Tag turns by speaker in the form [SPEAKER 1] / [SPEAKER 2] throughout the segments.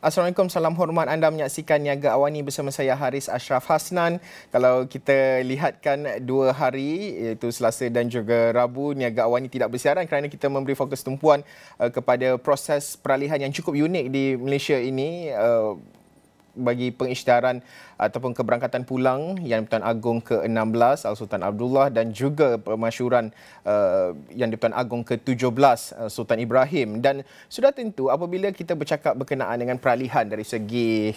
[SPEAKER 1] Assalamualaikum, salam hormat. Anda menyaksikan Niaga Awani bersama saya Haris Ashraf Hasnan. Kalau kita lihatkan 2 hari iaitu Selasa dan juga Rabu, Niaga Awani tidak bersiaran kerana kita memberi fokus tumpuan kepada proses peralihan yang cukup unik di Malaysia ini bagi pengisytiharan ataupun keberangkatan pulang Yang di-Pertuan Agong ke-16 Al-Sultan Abdullah dan juga pemasyuran Yang di-Pertuan Agong ke-17 Sultan Ibrahim. Dan sudah tentu apabila kita bercakap berkenaan dengan peralihan dari segi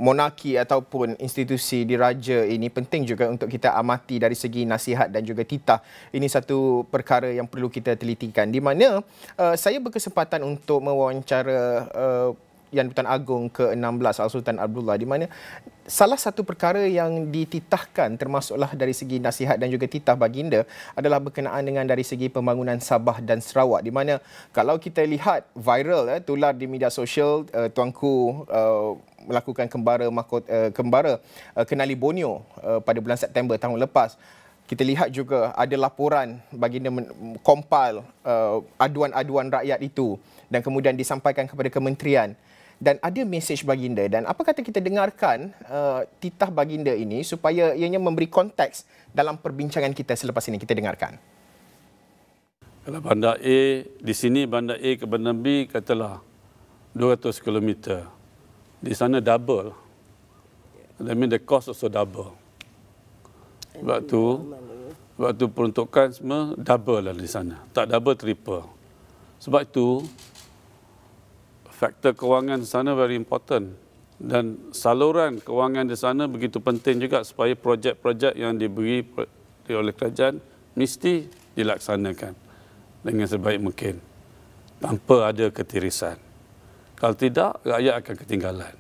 [SPEAKER 1] monarki ataupun institusi diraja ini, penting juga untuk kita amati dari segi nasihat dan juga titah. Ini satu perkara yang perlu kita telitikan, di mana saya berkesempatan untuk mewawancara Yang di-Pertuan Agong ke-16 Al-Sultan Abdullah, di mana salah satu perkara yang dititahkan termasuklah dari segi nasihat dan juga titah baginda adalah berkenaan dengan dari segi pembangunan Sabah dan Sarawak, di mana kalau kita lihat viral tular di media sosial, tuanku melakukan kembara Kenali Borneo pada bulan September tahun lepas. Kita lihat juga ada laporan baginda compile aduan-aduan rakyat itu dan kemudian disampaikan kepada kementerian. Dan ada mesej baginda, dan apa kata kita dengarkan titah baginda ini supaya ianya memberi konteks dalam perbincangan kita selepas ini. Kita dengarkan.
[SPEAKER 2] Kalau bandar A, di sini bandar A ke bandar B katalah 200 km. Di sana double. That means the cost also double. Sebab tu peruntukan semua double lah di sana. Tak double, triple. Sebab itu faktor kewangan di sana very important, dan saluran kewangan di sana begitu penting juga supaya projek-projek yang diberi oleh kerajaan mesti dilaksanakan dengan sebaik mungkin tanpa ada ketirisan. Kalau tidak, rakyat akan ketinggalan.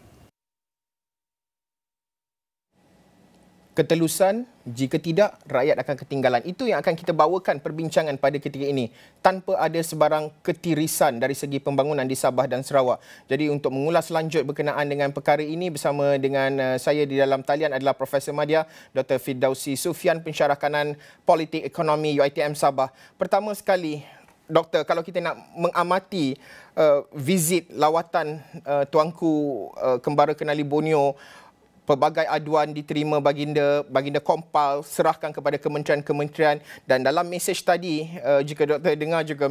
[SPEAKER 1] Ketelusan, jika tidak, rakyat akan ketinggalan. Itu yang akan kita bawakan perbincangan pada ketika ini, tanpa ada sebarang ketirisan dari segi pembangunan di Sabah dan Sarawak. Jadi untuk mengulas lanjut berkenaan dengan perkara ini, bersama dengan saya di dalam talian adalah Profesor Madya, Dr. Firdausi Sufian, pensyarah kanan politik ekonomi UiTM Sabah. Pertama sekali, Doktor, kalau kita nak mengamati visit lawatan tuanku kembara Kenali Borneo, pelbagai aduan diterima baginda compile, serahkan kepada kementerian-kementerian, dan dalam mesej tadi jika doktor dengar juga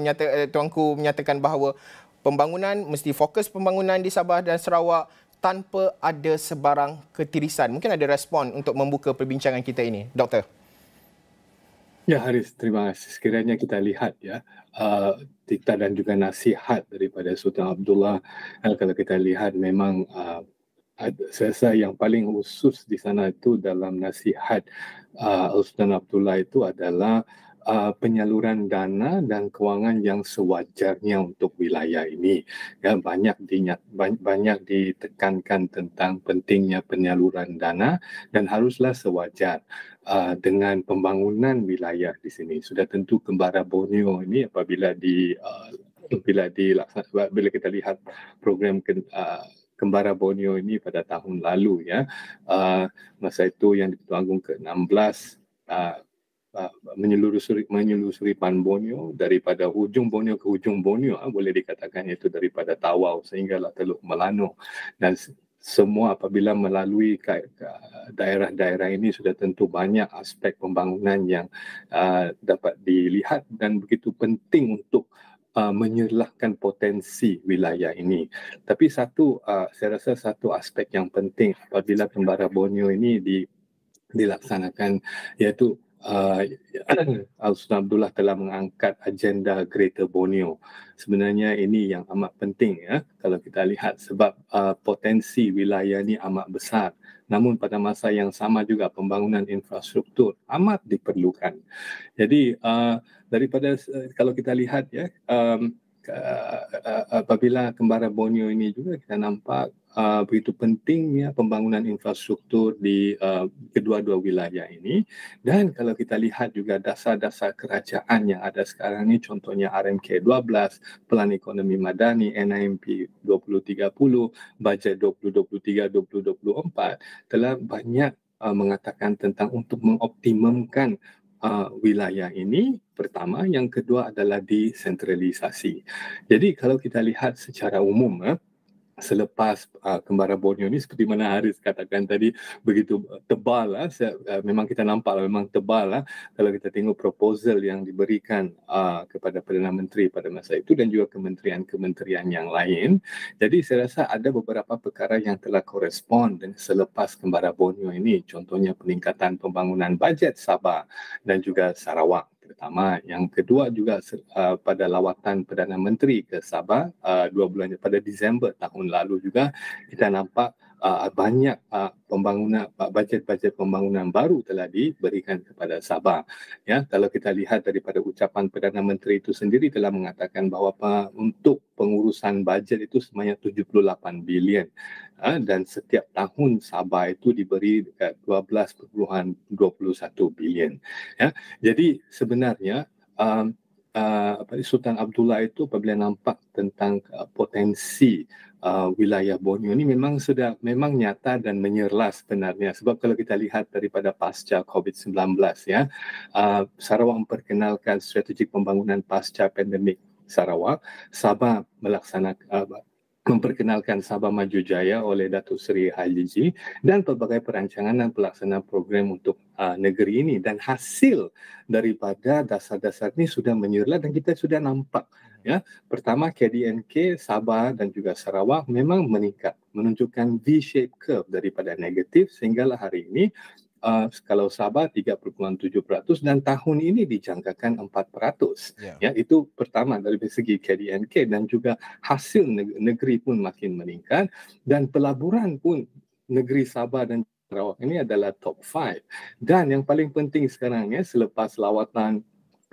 [SPEAKER 1] tuanku menyatakan bahawa pembangunan mesti fokus pembangunan di Sabah dan Sarawak tanpa ada sebarang ketirisan. Mungkin ada respon untuk membuka perbincangan kita ini, doktor.
[SPEAKER 3] Ya Haris, terima kasih. Sekiranya kita lihat titah dan juga nasihat daripada Sultan Abdullah, kalau kita lihat memang saya rasa yang paling khusus di sana itu dalam nasihat Sultan Abdullah itu adalah penyaluran dana dan kewangan yang sewajarnya untuk wilayah ini. Ya, banyak ditekankan tentang pentingnya penyaluran dana dan haruslah sewajar dengan pembangunan wilayah di sini. Sudah tentu kembara Borneo ini apabila kita lihat program Kembara Borneo ini pada tahun lalu, ya, masa itu yang di-Pertuan Agong ke-16 menyelusuri Pan Borneo daripada hujung Borneo ke hujung Borneo, boleh dikatakan itu daripada Tawau sehinggalah Teluk Melano, dan semua apabila melalui daerah-daerah ini sudah tentu banyak aspek pembangunan yang dapat dilihat dan begitu penting untuk menyerlahkan potensi wilayah ini. Tapi saya rasa satu aspek yang penting apabila Kembara Borneo ini dilaksanakan, iaitu Al-Sultan Abdullah telah mengangkat agenda Greater Borneo. Sebenarnya ini yang amat penting, ya, kalau kita lihat, sebab potensi wilayah ini amat besar. Namun pada masa yang sama juga pembangunan infrastruktur amat diperlukan. Jadi daripada kalau kita lihat, ya, apabila Kembara Borneo ini juga kita nampak begitu pentingnya pembangunan infrastruktur di kedua-dua wilayah ini. Dan kalau kita lihat juga dasar-dasar kerajaan yang ada sekarang ini, contohnya RMK 12, Pelan Ekonomi Madani, NIMP 2030, Bajet 2023-2024 telah banyak mengatakan tentang untuk mengoptimumkan wilayah ini. Pertama, yang kedua adalah desentralisasi. Jadi kalau kita lihat secara umum, selepas Kembara Borneo ni, seperti mana Haris katakan tadi, begitu tebal lah. Memang kita nampak lah, memang tebal lah kalau kita tengok proposal yang diberikan kepada Perdana Menteri pada masa itu dan juga kementerian-kementerian yang lain. Jadi saya rasa ada beberapa perkara yang telah korespon dengan selepas Kembara Borneo ini, contohnya peningkatan pembangunan bajet Sabah dan juga Sarawak terutama. Yang kedua juga pada lawatan Perdana Menteri ke Sabah 2 bulan pada Disember tahun lalu juga kita nampak banyak pembangunan bajet-bajet pembangunan baru telah diberikan kepada Sabah. Ya, kalau kita lihat daripada ucapan Perdana Menteri itu sendiri telah mengatakan bahawa untuk pengurusan bajet itu sebanyak 78 bilion. Dan setiap tahun Sabah itu diberi 12.21 bilion. Ya, jadi sebenarnya Sultan Abdullah itu apabila nampak tentang potensi wilayah Borneo ini memang nyata dan menyerlah sebenarnya, sebab kalau kita lihat daripada pasca COVID-19 ya, Sarawak memperkenalkan strategik pembangunan pasca pandemik Sarawak. Sabah memperkenalkan Sabah Maju Jaya oleh Datuk Seri Haji dan pelbagai perancangan dan pelaksanaan program untuk negeri ini, dan hasil daripada dasar-dasar ini sudah menyerlah dan kita sudah nampak. Ya, pertama KDNK Sabah dan juga Sarawak memang meningkat, menunjukkan V-shaped curve daripada negatif sehinggalah hari ini kalau Sabah 3.7% dan tahun ini dijangkakan 4%. Ya, itu pertama dari segi KDNK, dan juga hasil negeri pun makin meningkat dan pelaburan pun negeri Sabah dan Sarawak ini adalah top 5. Dan yang paling penting sekarang ya, selepas lawatan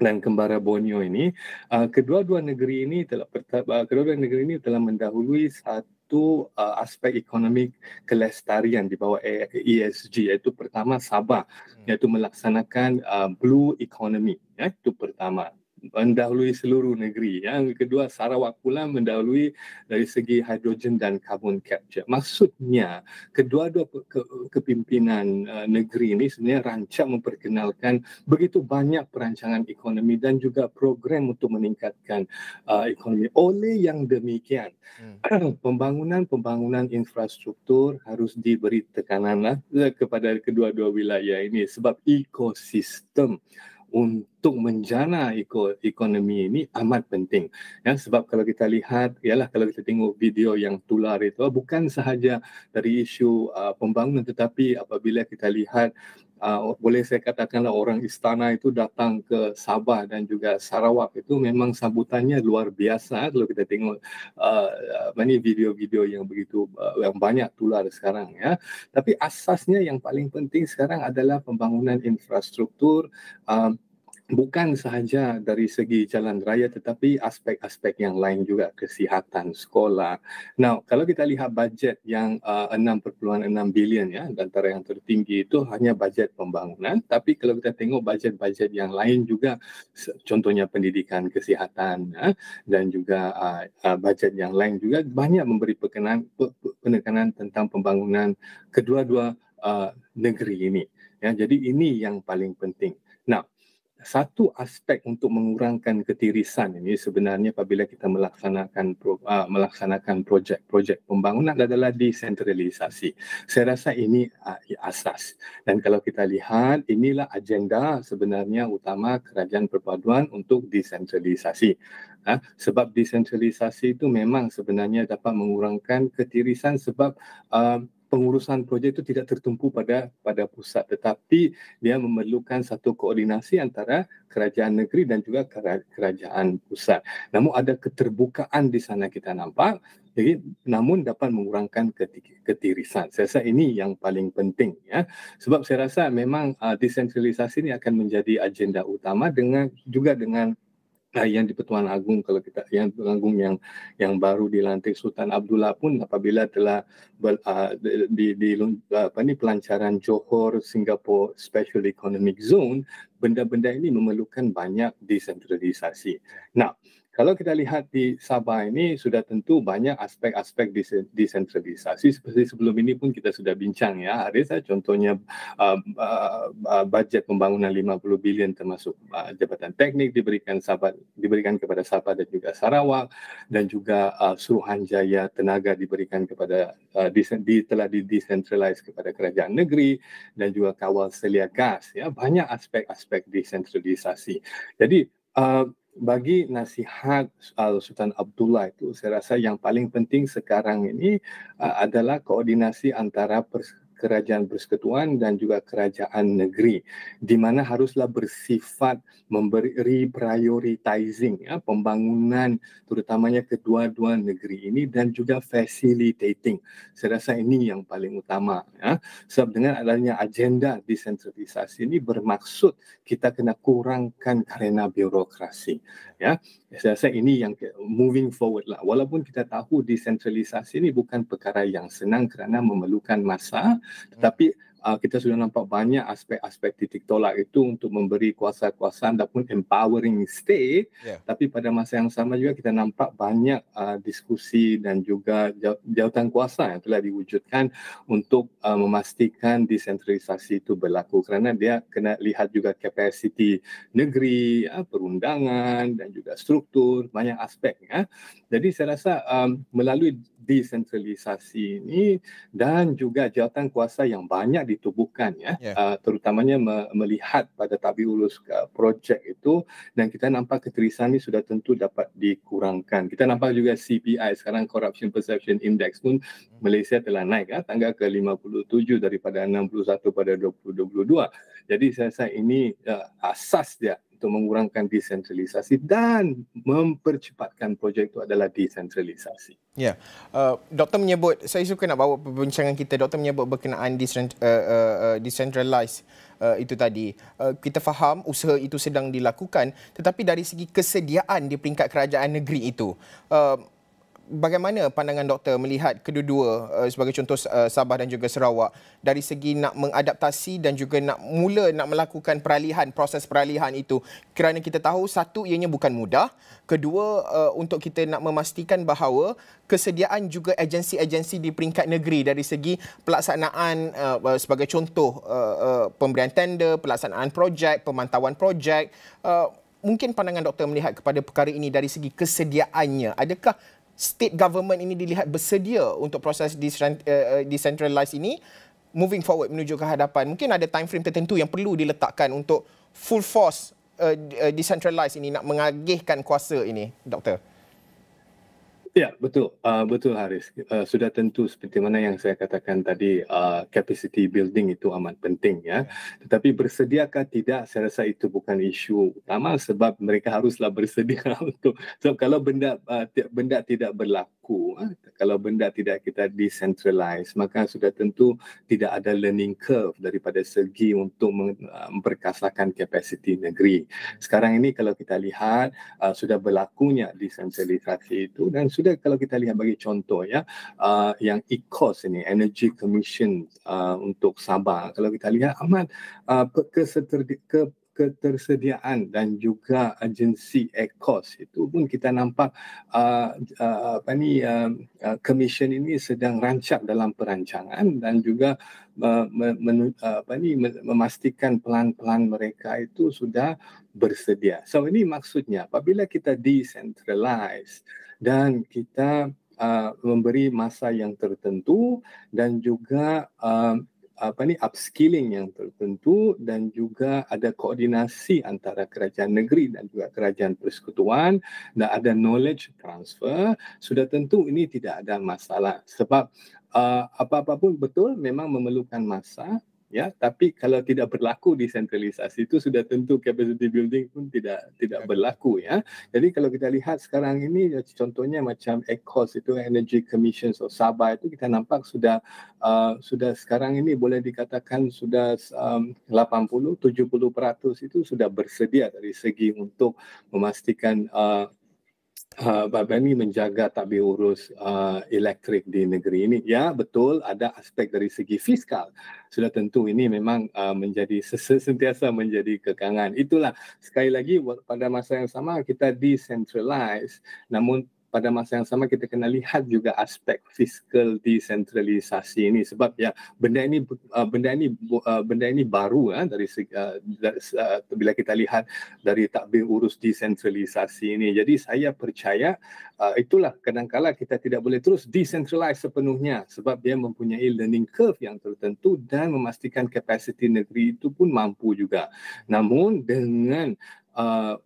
[SPEAKER 3] dan Kembara Borneo ini, kedua-dua negeri ini telah mendahului satu aspek ekonomi kelestarian di bawah ESG, iaitu pertama Sabah, iaitu melaksanakan blue economy, ya, itu pertama, mendahului seluruh negeri. Yang kedua, Sarawak pula mendahului dari segi hidrogen dan carbon capture. Maksudnya, kedua-dua kepimpinan negeri ini sebenarnya rancang memperkenalkan begitu banyak perancangan ekonomi dan juga program untuk meningkatkan ekonomi. Oleh yang demikian, pembangunan infrastruktur harus diberi tekanan kepada kedua-dua wilayah ini, sebab ekosistem untuk menjana ekonomi ini amat penting. Ya, sebab kalau kita lihat, kalau kita tengok video yang tular itu, bukan sahaja dari isu pembangunan, tetapi apabila kita lihat, boleh saya katakanlah orang istana itu datang ke Sabah dan juga Sarawak, itu memang sambutannya luar biasa. Kalau kita tengok video-video yang begitu yang banyak tular sekarang, ya. Tapi asasnya yang paling penting sekarang adalah pembangunan infrastruktur, bukan sahaja dari segi jalan raya tetapi aspek-aspek yang lain juga, kesihatan, sekolah. Now, kalau kita lihat bajet yang 6.6 bilion, ya, antara yang tertinggi itu hanya bajet pembangunan, tapi kalau kita tengok bajet-bajet yang lain juga, contohnya pendidikan, kesihatan, ya, dan juga bajet yang lain juga banyak memberi penekanan tentang pembangunan kedua-dua negeri ini. Ya, jadi ini yang paling penting. Nah, satu aspek untuk mengurangkan ketirisan ini sebenarnya apabila kita melaksanakan projek-projek pembangunan adalah desentralisasi. Saya rasa ini asas. Dan kalau kita lihat, inilah agenda sebenarnya utama Kerajaan Perpaduan untuk desentralisasi. Sebab desentralisasi itu memang sebenarnya dapat mengurangkan ketirisan, sebab pengurusan projek itu tidak tertumpu pada pusat, tetapi dia memerlukan satu koordinasi antara kerajaan negeri dan juga kerajaan pusat. Namun ada keterbukaan di sana kita nampak, jadi namun dapat mengurangkan ketirisan. Saya rasa ini yang paling penting, ya. Sebab saya rasa memang desentralisasi ini akan menjadi agenda utama dengan yang di Pertuan Agong, kalau kita yang Agong yang baru dilantik Sultan Abdullah pun apabila telah pelancaran Johor Singapore Special Economic Zone, benda-benda ini memerlukan banyak desentralisasi. Nah, Kalau kita lihat di Sabah ini sudah tentu banyak aspek-aspek desentralisasi seperti sebelum ini pun kita sudah bincang ya Haris, contohnya bajet pembangunan 50 bilion termasuk jabatan teknik diberikan kepada Sabah dan juga Sarawak, dan juga Suruhanjaya tenaga diberikan kepada telah didecentralize kepada kerajaan negeri, dan juga kawal selia gas ya, banyak aspek-aspek desentralisasi. Jadi bagi nasihat Sultan Abdullah itu, saya rasa yang paling penting sekarang ini adalah koordinasi antara kerajaan persekutuan dan juga kerajaan negeri, di mana haruslah bersifat memberi prioritizing ya, pembangunan terutamanya kedua-dua negeri ini, dan juga facilitating. Saya rasa ini yang paling utama ya. Sebab dengan adanya agenda desentralisasi ini bermaksud kita kena kurangkan karena birokrasi ya. Saya rasa ini yang moving forward lah. Walaupun kita tahu desentralisasi ini bukan perkara yang senang kerana memerlukan masa, tetapi kita sudah nampak banyak aspek-aspek titik tolak itu untuk memberi kuasa-kuasaan ataupun empowering state. Tapi pada masa yang sama juga kita nampak banyak diskusi dan juga jawatan kuasa yang telah diwujudkan untuk memastikan desentralisasi itu berlaku, kerana dia kena lihat juga kapasiti negeri, perundangan dan juga struktur, banyak aspek ya. Jadi saya rasa melalui desentralisasi ini dan juga jawatan kuasa yang banyak ditubuhkan ya, terutamanya melihat pada tabiulus projek itu, dan kita nampak ketirisan ini sudah tentu dapat dikurangkan. Kita nampak juga CPI sekarang, Corruption Perception Index pun Malaysia telah naik ya, tanggal ke 57 daripada 61 pada 2022. Jadi saya rasa ini asas dia untuk mengurangkan desentralisasi dan mempercepatkan projek itu adalah desentralisasi.
[SPEAKER 1] Ya, Doktor menyebut, saya suka nak bawa perbincangan kita, Doktor menyebut berkenaan decentralized itu tadi. Kita faham usaha itu sedang dilakukan, tetapi dari segi kesediaan di peringkat kerajaan negeri itu, bagaimana pandangan doktor melihat kedua-dua, sebagai contoh Sabah dan juga Sarawak, dari segi nak mengadaptasi dan juga nak melakukan proses peralihan itu, kerana kita tahu satu, ianya bukan mudah, kedua, untuk kita nak memastikan bahawa kesediaan juga agensi-agensi di peringkat negeri dari segi pelaksanaan, sebagai contoh pemberian tender, pelaksanaan projek, pemantauan projek. Mungkin pandangan doktor melihat kepada perkara ini dari segi kesediaannya, adakah state government ini dilihat bersedia untuk proses decentralized ini moving forward menuju ke hadapan? Mungkin ada time frame tertentu yang perlu diletakkan untuk full force decentralized ini, nak mengagihkan kuasa ini, Doktor.
[SPEAKER 3] Ya, betul. Betul Haris. Sudah tentu seperti mana yang saya katakan tadi, capacity building itu amat penting ya. Tetapi bersediakah tidak, saya rasa itu bukan isu utama, sebab mereka haruslah bersedia untuk, sebab kalau benda tidak berlaku, kalau benda tidak kita decentralize, maka sudah tentu tidak ada learning curve daripada segi untuk memperkasakan kapasiti negeri. Sekarang ini kalau kita lihat sudah berlakunya desentralisasi itu, dan sudah kalau kita lihat bagi contoh ya, yang ECOS ini, Energy Commission untuk Sabah, kalau kita lihat amat ketersediaan dan juga agensi ECOS itu pun kita nampak commission ini sedang rancak dalam perancangan, dan juga memastikan pelan-pelan mereka itu sudah bersedia. So ini maksudnya apabila kita decentralize dan kita memberi masa yang tertentu, dan juga upskilling yang tertentu, dan juga ada koordinasi antara kerajaan negeri dan juga kerajaan persekutuan, dan ada knowledge transfer, sudah tentu ini tidak ada masalah. Sebab apa-apa pun betul memang memerlukan masa ya, tapi kalau tidak berlaku desentralisasi itu sudah tentu capacity building pun tidak berlaku ya. Jadi kalau kita lihat sekarang ini contohnya macam ECOS itu, Energy Commission of Sabah itu, kita nampak sudah sekarang ini boleh dikatakan sudah 80-70% itu sudah bersedia dari segi untuk memastikan Babani menjaga tadbir urus elektrik di negeri ini. Ya, betul ada aspek dari segi fiskal. Sudah tentu ini memang menjadi sentiasa menjadi kekangan. Itulah sekali lagi pada masa yang sama kita decentralize, namun pada masa yang sama kita kena lihat juga aspek fiskal desentralisasi ini, sebab ya benda ini baru dari bila kita lihat dari tadbir urus desentralisasi ini. Jadi saya percaya itulah kadang-kala kita tidak boleh terus decentralize sepenuhnya, sebab dia mempunyai learning curve yang tertentu dan memastikan kapasiti negeri itu pun mampu juga. Namun dengan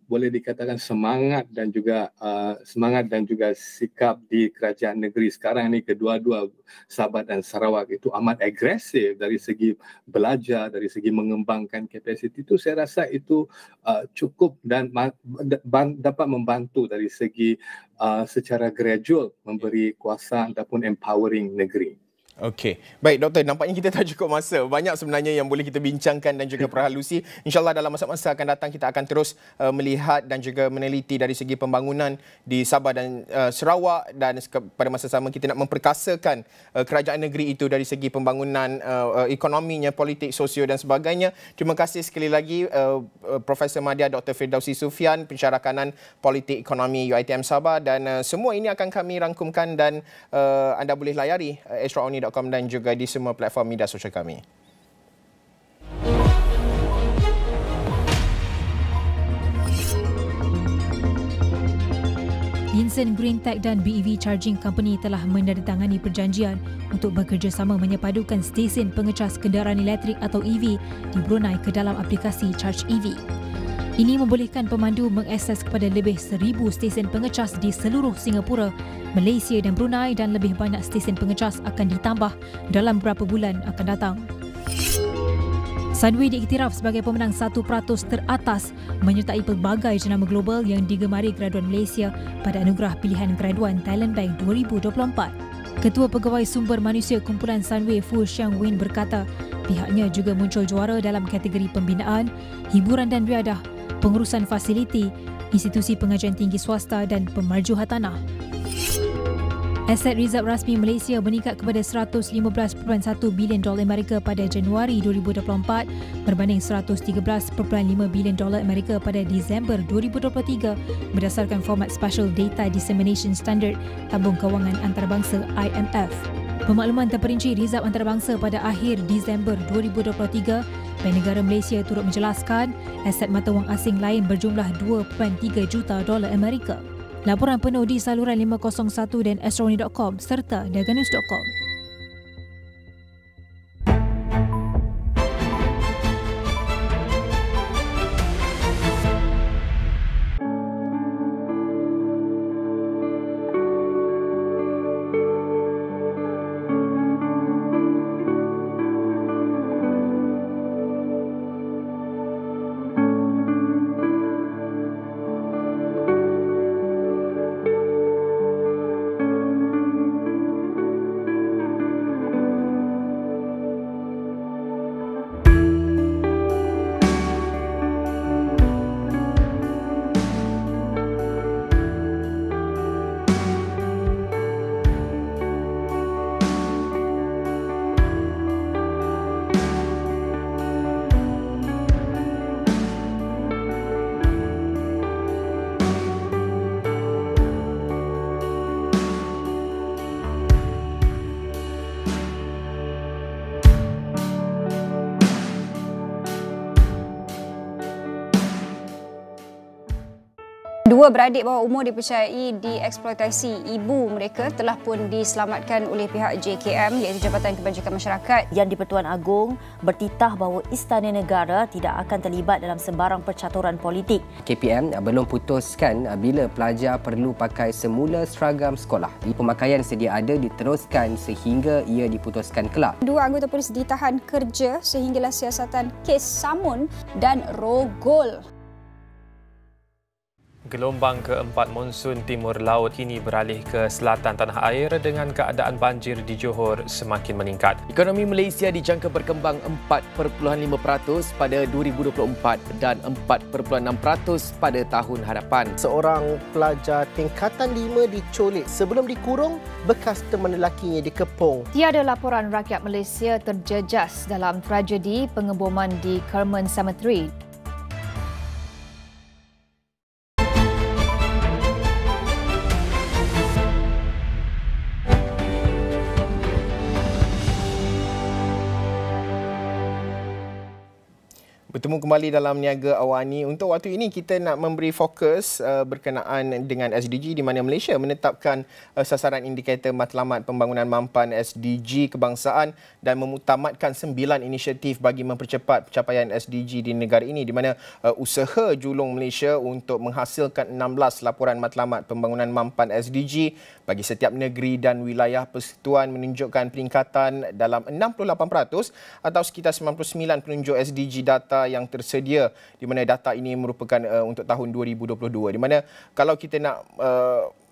[SPEAKER 3] boleh dikatakan semangat dan juga sikap di kerajaan negeri sekarang ni, kedua-dua Sabah dan Sarawak itu amat agresif dari segi belajar, dari segi mengembangkan kapasiti itu, saya rasa itu cukup dan dapat membantu dari segi secara gradual memberi kuasa ataupun empowering negeri.
[SPEAKER 1] Okey. Baik, Doktor. Nampaknya kita tak cukup masa. Banyak sebenarnya yang boleh kita bincangkan dan juga perhalusi. InsyaAllah dalam masa-masa akan datang kita akan terus melihat dan juga meneliti dari segi pembangunan di Sabah dan Sarawak, dan pada masa sama kita nak memperkasakan kerajaan negeri itu dari segi pembangunan ekonominya, politik, sosio dan sebagainya. Terima kasih sekali lagi Profesor Madya Dr. Firdausi Sufian, pensyarah kanan politik ekonomi UiTM Sabah, dan semua ini akan kami rangkumkan dan anda boleh layari extraordinary.com dan juga di semua platform media sosial kami.
[SPEAKER 4] Yinson Green Tech dan BEV Charging Company telah menandatangani perjanjian untuk bekerjasama menyepadukan stesen pengecas kenderaan elektrik atau EV di Brunei ke dalam aplikasi Charge EV. Ini membolehkan pemandu mengakses kepada lebih 1,000 stesen pengecas di seluruh Singapura, Malaysia dan Brunei, dan lebih banyak stesen pengecas akan ditambah dalam beberapa bulan akan datang. Sunway diiktiraf sebagai pemenang 1% teratas menyertai pelbagai jenama global yang digemari graduan Malaysia pada anugerah pilihan graduan Talent Bank 2024. Ketua Pegawai Sumber Manusia Kumpulan Sunway, Fu Xiang Win, berkata pihaknya juga muncul juara dalam kategori pembinaan, hiburan dan riadah, pengurusan fasiliti, institusi pengajian tinggi swasta dan pemarjuhan tanah. Aset rizab rasmi Malaysia meningkat kepada $115.1 bilion Amerika pada Januari 2024 berbanding $113.5 bilion Amerika pada Disember 2023 berdasarkan format Special Data Dissemination Standard Tabung Kewangan Antarabangsa IMF. Pemakluman terperinci rizab antarabangsa pada akhir Disember 2023, Bank Negara Malaysia turut menjelaskan aset mata wang asing lain berjumlah $2.3 juta Amerika. Laporan penuh di saluran 501 dan astronomy.com serta daganews.com.
[SPEAKER 5] Dua beradik bawah umur dipercayai dieksploitasi ibu mereka telah pun diselamatkan oleh pihak JKM, iaitu Jabatan Kebajikan Masyarakat.
[SPEAKER 6] Yang di-Pertuan Agong bertitah bahawa Istana Negara tidak akan terlibat dalam sembarang percaturan politik.
[SPEAKER 7] KPM belum putuskan bila pelajar perlu pakai semula seragam sekolah. Pemakaian sedia ada diteruskan sehingga ia diputuskan kelak.
[SPEAKER 5] Dua anggota polis ditahan kerja sehinggalah siasatan kes samun dan rogol.
[SPEAKER 8] Gelombang keempat monsun timur laut kini beralih ke selatan tanah air dengan keadaan banjir di Johor semakin meningkat.
[SPEAKER 1] Ekonomi Malaysia dijangka berkembang 4.5% pada 2024 dan 4.6% pada tahun hadapan. Seorang pelajar tingkatan 5 diculik sebelum dikurung, bekas teman lelakinya dikepung.
[SPEAKER 4] Tiada laporan rakyat Malaysia terjejas dalam tragedi pengeboman di Kerman Cemetery.
[SPEAKER 1] Bertemu kembali dalam Niaga Awani. Untuk waktu ini kita nak memberi fokus berkenaan dengan SDG di mana Malaysia menetapkan sasaran indikator matlamat pembangunan mampan SDG kebangsaan dan memutamatkan 9 inisiatif bagi mempercepat pencapaian SDG di negara ini, di mana usaha julung Malaysia untuk menghasilkan 16 laporan matlamat pembangunan mampan SDG bagi setiap negeri dan wilayah persekutuan menunjukkan peningkatan dalam 68% atau sekitar 99 penunjuk SDG data yang tersedia, di mana data ini merupakan untuk tahun 2022, di mana kalau kita nak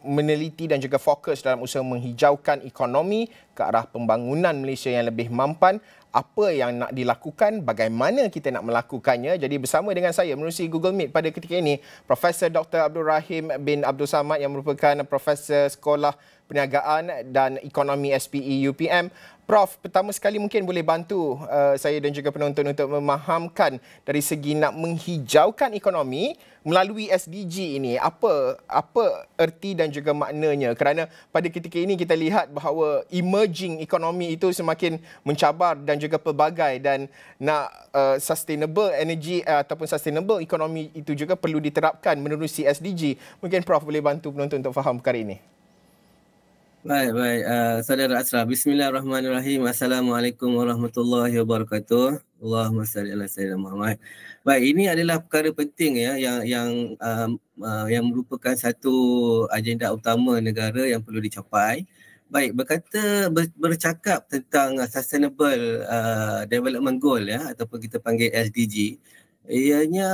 [SPEAKER 1] meneliti dan juga fokus dalam usaha menghijaukan ekonomi ke arah pembangunan Malaysia yang lebih mampan, apa yang nak dilakukan, bagaimana kita nak melakukannya. Jadi bersama dengan saya menerusi Google Meet pada ketika ini Profesor Dr. Abdul Rahim bin Abdul Samad yang merupakan Profesor Sekolah Perniagaan dan Ekonomi SPE UPM. Prof, pertama sekali mungkin boleh bantu saya dan juga penonton untuk memahamkan dari segi nak menghijaukan ekonomi melalui SDG ini, apa erti dan juga maknanya, kerana pada ketika ini kita lihat bahawa emerging ekonomi itu semakin mencabar dan juga pelbagai, dan nak sustainable energy ataupun sustainable ekonomi itu juga perlu diterapkan menerusi SDG. Mungkin Prof boleh bantu penonton untuk faham perkara ini.
[SPEAKER 9] Baik, saudara Ashraf. Bismillahirrahmanirrahim. Assalamualaikum warahmatullahi wabarakatuh. Allahumma salli ala sayyidina Muhammad. Baik, ini adalah perkara penting ya yang merupakan satu agenda utama negara yang perlu dicapai. Baik, bercakap tentang sustainable development goal ya, ataupun kita panggil SDG. Ianya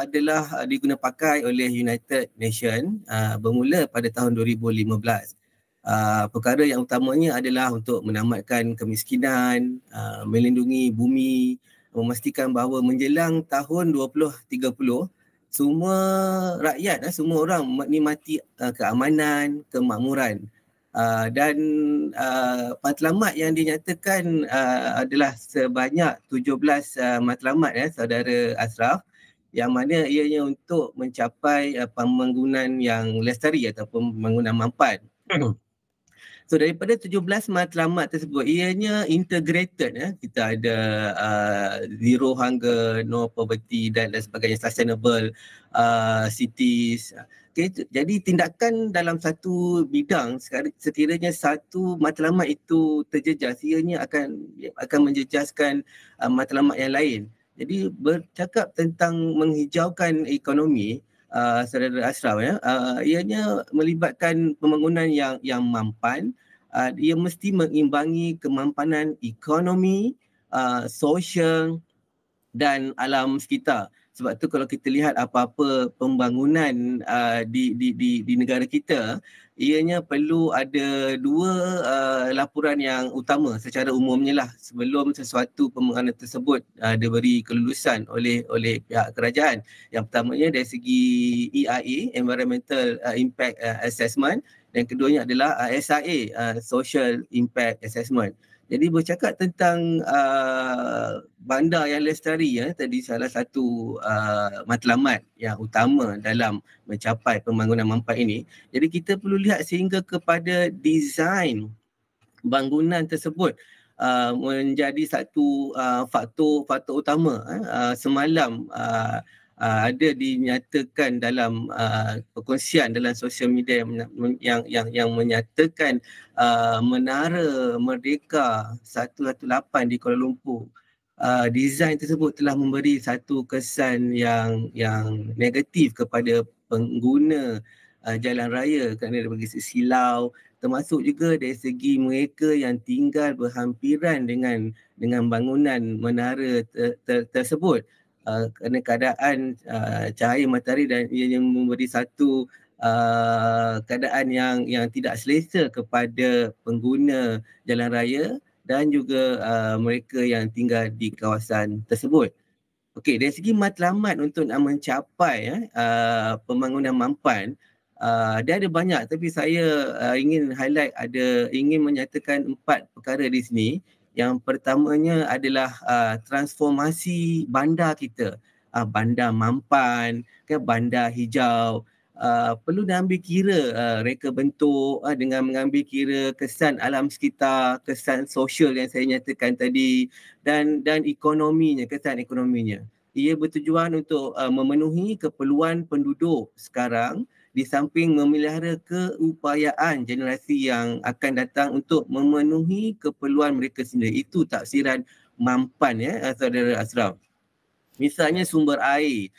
[SPEAKER 9] adalah diguna pakai oleh United Nations bermula pada tahun 2015. Perkara yang utamanya adalah untuk menamatkan kemiskinan, melindungi bumi, memastikan bahawa menjelang tahun 2030 semua rakyat, semua orang menikmati keamanan, kemakmuran, dan matlamat yang dinyatakan adalah sebanyak 17 matlamat ya saudara Ashraf, yang mana ianya untuk mencapai pembangunan yang lestari ataupun pembangunan mampan. So daripada 17 matlamat tersebut, ianya integrated ya. Kita ada zero hunger, no poverty dan sebagainya, sustainable cities. Okay, jadi tindakan dalam satu bidang, sekiranya satu matlamat itu terjejas, ianya akan menjejaskan matlamat yang lain. Jadi bercakap tentang menghijaukan ekonomi, saudara Ashraf ya, ianya melibatkan pembangunan yang mampan. Ia mesti mengimbangi kemampanan ekonomi, sosial dan alam sekitar. Sebab tu kalau kita lihat apa-apa pembangunan di negara kita, ianya perlu ada dua laporan yang utama secara umumnya lah sebelum sesuatu pembangunan tersebut diberi kelulusan oleh pihak kerajaan. Yang pertamanya dari segi EIA, Environmental Impact Assessment, dan keduanya adalah SIA, Social Impact Assessment. Jadi bercakap tentang bandar yang lestari ya, tadi salah satu matlamat yang utama dalam mencapai pembangunan mampan ini. Jadi kita perlu lihat sehingga kepada desain bangunan tersebut menjadi satu faktor utama. Semalam ada dinyatakan dalam perkongsian dalam sosial media yang menyatakan Menara Merdeka 118 di Kuala Lumpur, desain tersebut telah memberi satu kesan yang negatif kepada pengguna jalan raya kerana dari segi silau, termasuk juga dari segi mereka yang tinggal berhampiran dengan bangunan menara tersebut. kerana keadaan cahaya matahari dan ianya memberi satu keadaan yang tidak selesa kepada pengguna jalan raya dan juga mereka yang tinggal di kawasan tersebut. Okey, dari segi matlamat untuk nak mencapai pembangunan mampan, dia ada banyak, tapi saya ingin highlight, ingin menyatakan 4 perkara di sini. Yang pertamanya adalah transformasi bandar kita, bandar mampan, bandar hijau. Perlu diambil kira reka bentuk dengan mengambil kira kesan alam sekitar, kesan sosial yang saya nyatakan tadi, dan ekonominya, kesan ekonominya. Ia bertujuan untuk memenuhi keperluan penduduk sekarang di samping memelihara keupayaan generasi yang akan datang untuk memenuhi keperluan mereka sendiri. Itu tafsiran mampan, saudara Ashraf. Misalnya sumber air,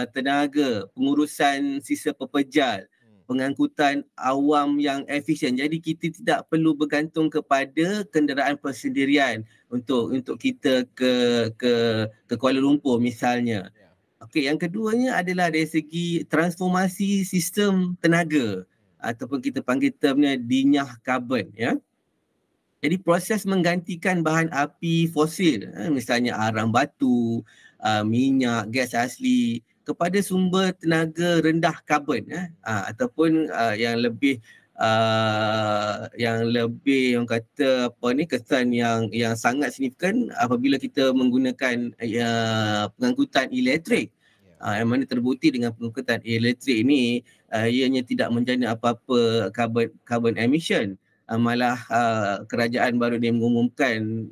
[SPEAKER 9] tenaga, pengurusan sisa pepejal, pengangkutan awam yang efisien. Jadi kita tidak perlu bergantung kepada kenderaan persendirian untuk kita ke Kuala Lumpur misalnya. Okey, yang keduanya adalah dari segi transformasi sistem tenaga ataupun kita panggil termnya dinyah karbon, ya. Jadi proses menggantikan bahan api fosil, misalnya arang batu, minyak, gas asli kepada sumber tenaga rendah karbon, ataupun yang lebih orang kata kesan yang sangat signifikan apabila kita menggunakan pengangkutan elektrik. Yang mana terbukti dengan pengangkutan elektrik ini ianya tidak menjana apa-apa carbon emission. Malah kerajaan baru dia mengumumkan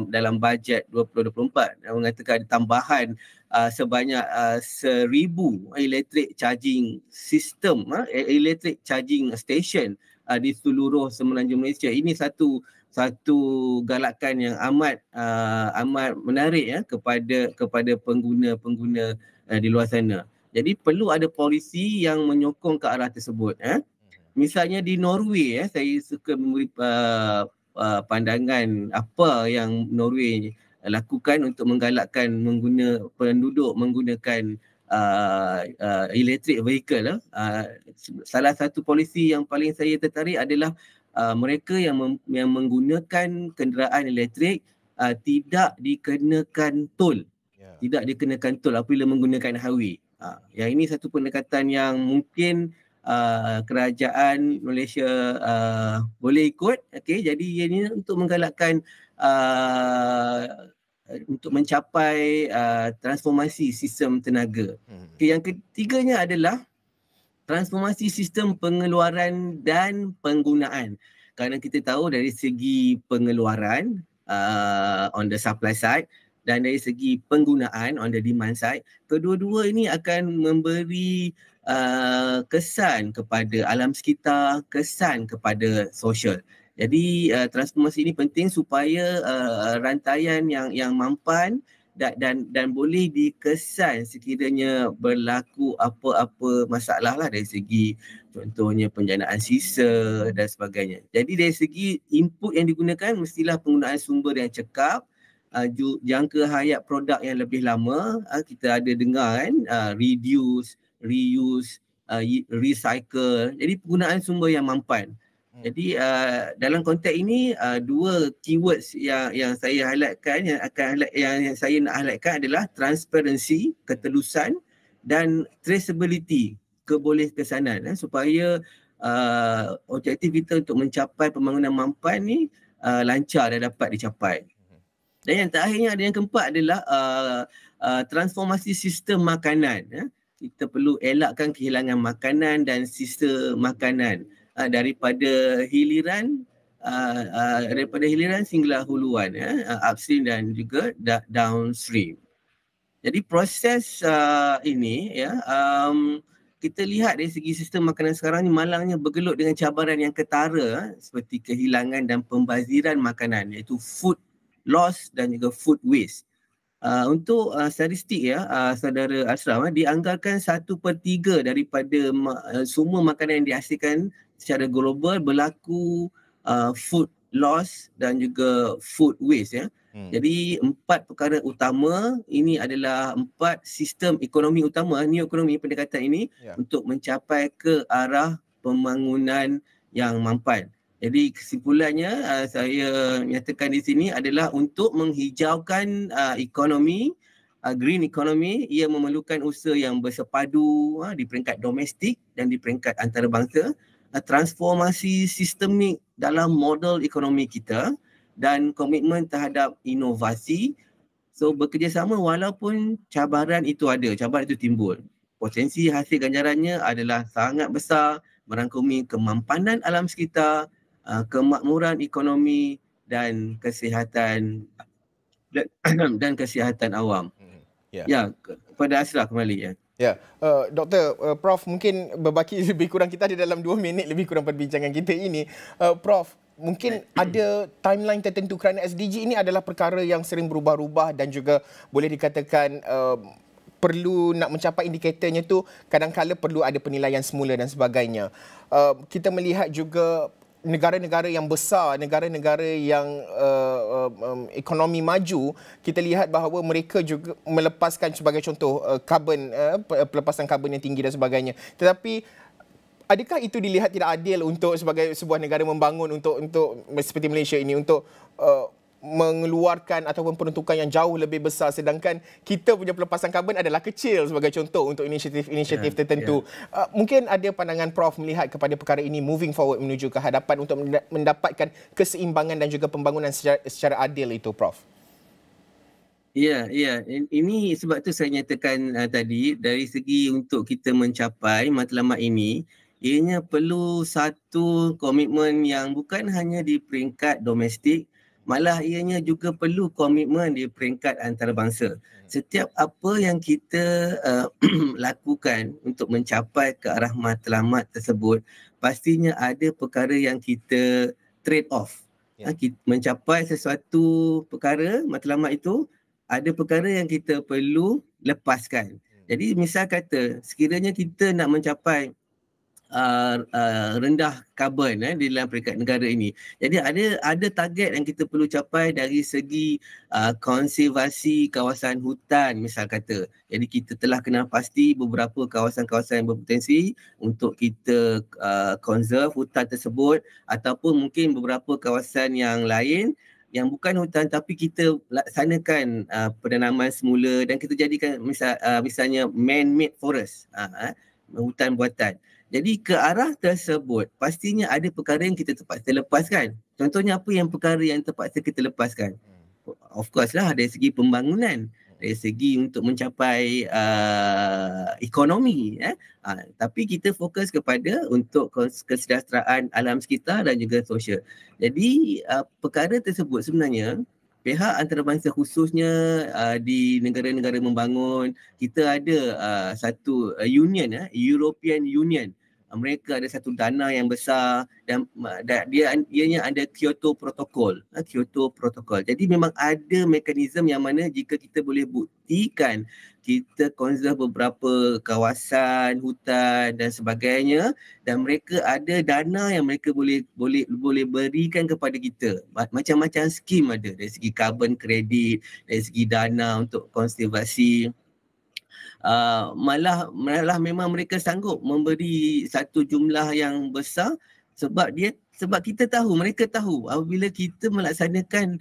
[SPEAKER 9] dalam bajet 2024 mengatakan ada tambahan sebanyak 1,000 electric charging system, electric charging station di seluruh semenanjung Malaysia. Ini satu galakan yang amat menarik kepada pengguna di luar sana. Jadi perlu ada polisi yang menyokong ke arah tersebut. Misalnya di Norway, saya suka memberi pandangan apa yang Norway lakukan untuk menggalakkan penduduk menggunakan electric vehicle. Salah satu polisi yang paling saya tertarik adalah mereka yang menggunakan kenderaan elektrik tidak dikenakan tol. Tidak dikenakan tol apabila menggunakan highway. Yang ini satu pendekatan yang mungkin kerajaan Malaysia boleh ikut. Okey, jadi ini untuk menggalakkan untuk mencapai transformasi sistem tenaga. Okay, yang ketiganya adalah transformasi sistem pengeluaran dan penggunaan. Kerana kita tahu dari segi pengeluaran on the supply side dan dari segi penggunaan on the demand side, kedua-dua ini akan memberi kesan kepada alam sekitar, kesan kepada sosial. Jadi transformasi ini penting supaya rantaian yang mampan dan boleh dikesan sekiranya berlaku apa-apa masalah lah dari segi contohnya penjanaan sisa dan sebagainya. Jadi dari segi input yang digunakan mestilah penggunaan sumber yang cekap, jangka hayat produk yang lebih lama. Kita ada dengar kan, reduce, reuse, recycle. Jadi penggunaan sumber yang mampan. Jadi dalam konteks ini dua keywords yang saya highlightkan, yang saya nak highlightkan adalah transparansi, ketelusan, dan traceability, kebolehkesanan, supaya objektif kita untuk mencapai pembangunan mampan ni lancar dan dapat dicapai. Dan yang terakhirnya ada yang keempat adalah transformasi sistem makanan. Kita perlu elakkan kehilangan makanan dan sisa makanan daripada hiliran sehinggalah huluan, upstream dan juga downstream. Jadi proses ini kita lihat dari segi sistem makanan sekarang ni malangnya bergelut dengan cabaran yang ketara seperti kehilangan dan pembaziran makanan, iaitu food loss dan juga food waste. Untuk statistik saudara Ashraf, dianggarkan 1/3 daripada semua makanan yang dihasilkan secara global berlaku food loss dan juga food waste. Jadi 4 perkara utama ini adalah 4 sistem ekonomi utama, new ekonomi pendekatan ini untuk mencapai ke arah pembangunan yang mampan. Jadi kesimpulannya saya nyatakan di sini adalah untuk menghijaukan ekonomi, green economy, ia memerlukan usaha yang bersepadu di peringkat domestik dan di peringkat antarabangsa, transformasi sistemik dalam model ekonomi kita dan komitmen terhadap inovasi. So bekerjasama walaupun cabaran itu ada, cabaran itu timbul. Potensi hasil ganjarannya adalah sangat besar, merangkumi kemampanan alam sekitar, kemakmuran ekonomi dan kesihatan dan kesihatan awam. Ya, kepada Ashraf kembali ya.
[SPEAKER 1] Ya, Doktor, Prof mungkin berbaki lebih kurang kita ada dalam 2 minit lebih kurang perbincangan kita ini. Prof, mungkin ada timeline tertentu kerana SDG ini adalah perkara yang sering berubah-ubah dan juga boleh dikatakan perlu nak mencapai indikatornya tu kadang-kala perlu ada penilaian semula dan sebagainya. Kita melihat juga negara-negara yang besar, negara-negara yang ekonomi maju, kita lihat bahawa mereka juga melepaskan sebagai contoh pelepasan karbon yang tinggi dan sebagainya. Tetapi adakah itu dilihat tidak adil untuk sebagai sebuah negara membangun untuk seperti Malaysia ini untuk mengeluarkan ataupun peruntukan yang jauh lebih besar, sedangkan kita punya pelepasan karbon adalah kecil sebagai contoh untuk inisiatif tertentu. Mungkin ada pandangan Prof melihat kepada perkara ini moving forward menuju ke hadapan untuk mendapatkan keseimbangan dan juga pembangunan secara adil itu, Prof.
[SPEAKER 9] Ya. Ini sebab tu saya nyatakan tadi, dari segi untuk kita mencapai matlamat ini, ianya perlu satu komitmen yang bukan hanya di peringkat domestik, malah ianya juga perlu komitmen di peringkat antarabangsa. Setiap apa yang kita lakukan untuk mencapai ke arah matlamat tersebut, pastinya ada perkara yang kita trade off. Mencapai sesuatu perkara, matlamat itu, ada perkara yang kita perlu lepaskan. Jadi misal kata, sekiranya kita nak mencapai rendah karbon di dalam peringkat negara ini. Jadi ada target yang kita perlu capai dari segi konservasi kawasan hutan misal kata. Jadi kita telah kenal pasti beberapa kawasan-kawasan yang berpotensi untuk kita conserve hutan tersebut, ataupun mungkin beberapa kawasan yang lain yang bukan hutan tapi kita laksanakan penanaman semula dan kita jadikan misalnya man-made forest, hutan buatan. Jadi ke arah tersebut pastinya ada perkara yang kita terpaksa lepaskan. Contohnya apa yang perkara yang terpaksa kita lepaskan? Of course lah dari segi pembangunan, dari segi untuk mencapai ekonomi. Tapi kita fokus kepada untuk kesejahteraan alam sekitar dan juga sosial. Jadi perkara tersebut sebenarnya pihak antarabangsa khususnya di negara-negara membangun, kita ada satu union, European Union. Mereka ada satu dana yang besar dan ianya ada Kyoto Protocol. Kyoto Protocol. Jadi memang ada mekanisme yang mana jika kita boleh buktikan kita conserve beberapa kawasan hutan dan sebagainya, dan mereka ada dana yang mereka boleh berikan kepada kita. Macam-macam skim ada, dari segi carbon credit, dari segi dana untuk konservasi. Malah memang mereka sanggup memberi satu jumlah yang besar sebab kita tahu, mereka tahu apabila kita melaksanakan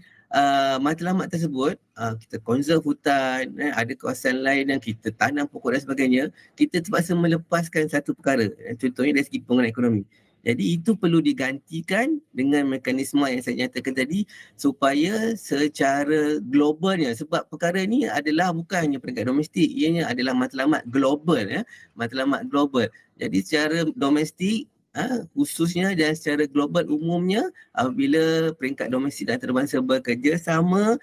[SPEAKER 9] matlamat tersebut, kita conserve hutan, ada kawasan lain yang kita tanam pokok dan sebagainya, kita terpaksa melepaskan satu perkara, contohnya dari segi pembangunan ekonomi. Jadi itu perlu digantikan dengan mekanisme yang saya nyatakan tadi supaya secara globalnya, sebab perkara ini adalah bukan hanya peringkat domestik, ianya adalah matlamat global, matlamat global. Jadi secara domestik khususnya dan secara global umumnya, apabila peringkat domestik dan antarabangsa bekerjasama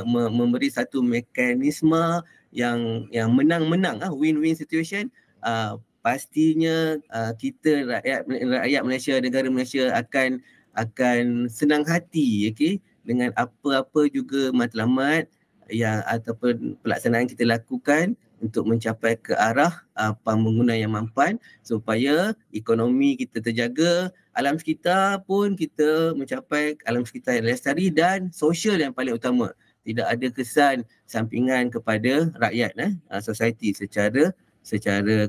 [SPEAKER 9] memberi satu mekanisme yang menang-menang, win-win situation, pastinya kita rakyat Malaysia, negara Malaysia akan senang hati dengan apa-apa juga matlamat yang ataupun pelaksanaan kita lakukan untuk mencapai ke arah pembangunan yang mampan supaya ekonomi kita terjaga, alam sekitar pun kita mencapai alam sekitar yang lestari dan sosial yang paling utama. Tidak ada kesan sampingan kepada rakyat, society secara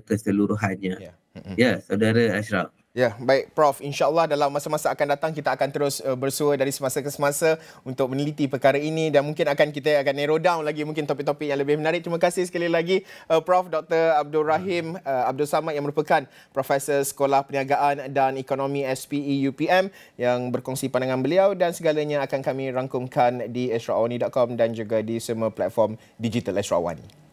[SPEAKER 9] keseluruhannya. Ya, Saudara Ashraf.
[SPEAKER 1] Ya, baik Prof. InsyaAllah dalam masa-masa akan datang kita akan terus bersua dari semasa ke semasa untuk meneliti perkara ini dan mungkin kita akan narrow down lagi mungkin topik-topik yang lebih menarik. Terima kasih sekali lagi Prof. Dr. Abdul Rahim Abdul Samad yang merupakan Profesor Sekolah Perniagaan dan Ekonomi SPE UPM yang berkongsi pandangan beliau dan segalanya akan kami rangkumkan di ashrafawani.com dan juga di semua platform digital Ashraf Awani.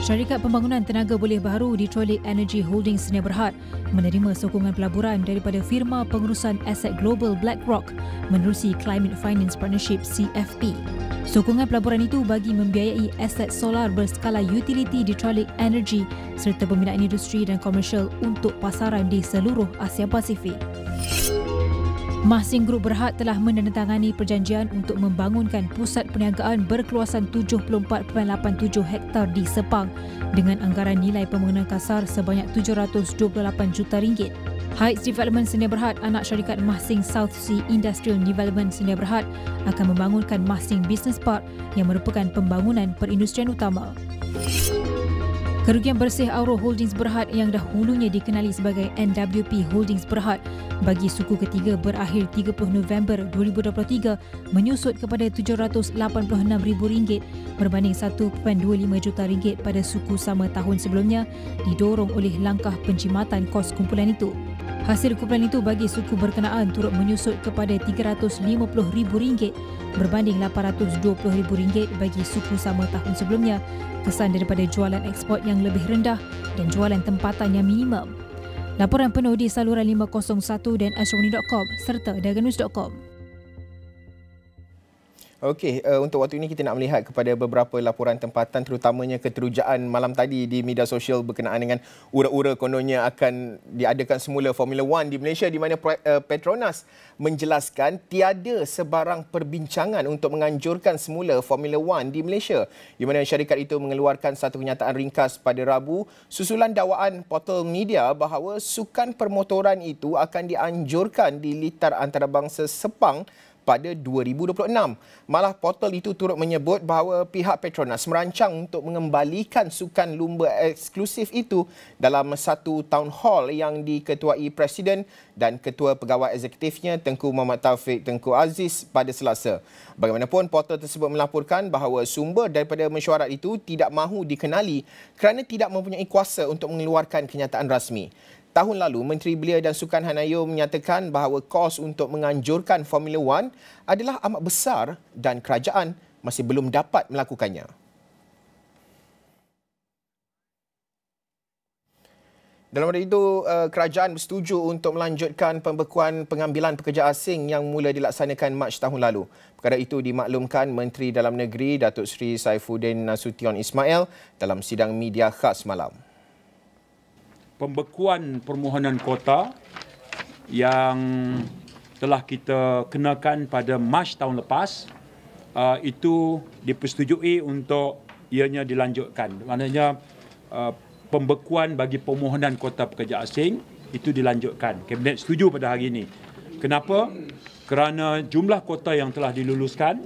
[SPEAKER 4] Syarikat Pembangunan Tenaga Boleh Baharu Detroit Energy Holdings Sdn Bhd menerima sokongan pelaburan daripada firma pengurusan aset global BlackRock menerusi Climate Finance Partnership CFP. Sokongan pelaburan itu bagi membiayai aset solar berskala utility Detroit Energy serta pembinaan industri dan komersial untuk pasaran di seluruh Asia Pasifik. Mahsing Group Berhad telah menandatangani perjanjian untuk membangunkan pusat perniagaan berkeluasan 74.87 hektar di Sepang dengan anggaran nilai pembangunan kasar sebanyak RM728 juta. Heights Development Sdn Bhd, anak syarikat Mahsing South Sea Industrial Development Sdn Bhd, akan membangunkan Mahsing Business Park yang merupakan pembangunan perindustrian utama. Kerugian bersih Auro Holdings Berhad yang dahulunya dikenali sebagai NWP Holdings Berhad bagi suku ketiga berakhir 30 November 2023 menyusut kepada RM786,000 berbanding RM1.25 juta pada suku sama tahun sebelumnya didorong oleh langkah penjimatan kos kumpulan itu. Hasil kumpulan itu bagi suku berkenaan turut menyusut kepada RM350,000 berbanding RM820,000 bagi suku sama tahun sebelumnya, kesan daripada jualan ekspor yang lebih rendah dan jualan tempatan yang minimum. Laporan penuh di saluran 501 dan ashrafawani.com serta daganews.com.
[SPEAKER 1] Okey, untuk waktu ini kita nak melihat kepada beberapa laporan tempatan terutamanya keterujaan malam tadi di media sosial berkenaan dengan ura-ura kononnya akan diadakan semula Formula 1 di Malaysia di mana Petronas menjelaskan tiada sebarang perbincangan untuk menganjurkan semula Formula 1 di Malaysia di mana syarikat itu mengeluarkan satu kenyataan ringkas pada Rabu susulan dakwaan portal media bahawa sukan permotoran itu akan dianjurkan di litar antarabangsa Sepang pada 2026. Malah portal itu turut menyebut bahawa pihak Petronas merancang untuk mengembalikan sukan lumba eksklusif itu dalam satu town hall yang diketuai Presiden dan Ketua Pegawai Eksekutifnya Tengku Muhammad Taufik Tengku Aziz pada Selasa. Bagaimanapun, portal tersebut melaporkan bahawa sumber daripada mesyuarat itu tidak mahu dikenali kerana tidak mempunyai kuasa untuk mengeluarkan kenyataan rasmi. Tahun lalu, Menteri Belia dan Sukan Hanayo menyatakan bahawa kos untuk menganjurkan Formula 1 adalah amat besar dan kerajaan masih belum dapat melakukannya. Dalam pada itu, kerajaan bersetuju untuk melanjutkan pembekuan pengambilan pekerja asing yang mula dilaksanakan Mac tahun lalu. Perkara itu dimaklumkan Menteri Dalam Negeri Datuk Seri Saifuddin Nasution Ismail dalam sidang media khas malam.
[SPEAKER 10] Pembekuan permohonan kota yang telah kita kenakan pada Mac tahun lepas itu dipersetujui untuk ianya dilanjutkan. Maknanya pembekuan bagi permohonan kota pekerja asing itu dilanjutkan. Kabinet setuju pada hari ini. Kenapa? Kerana jumlah kota yang telah diluluskan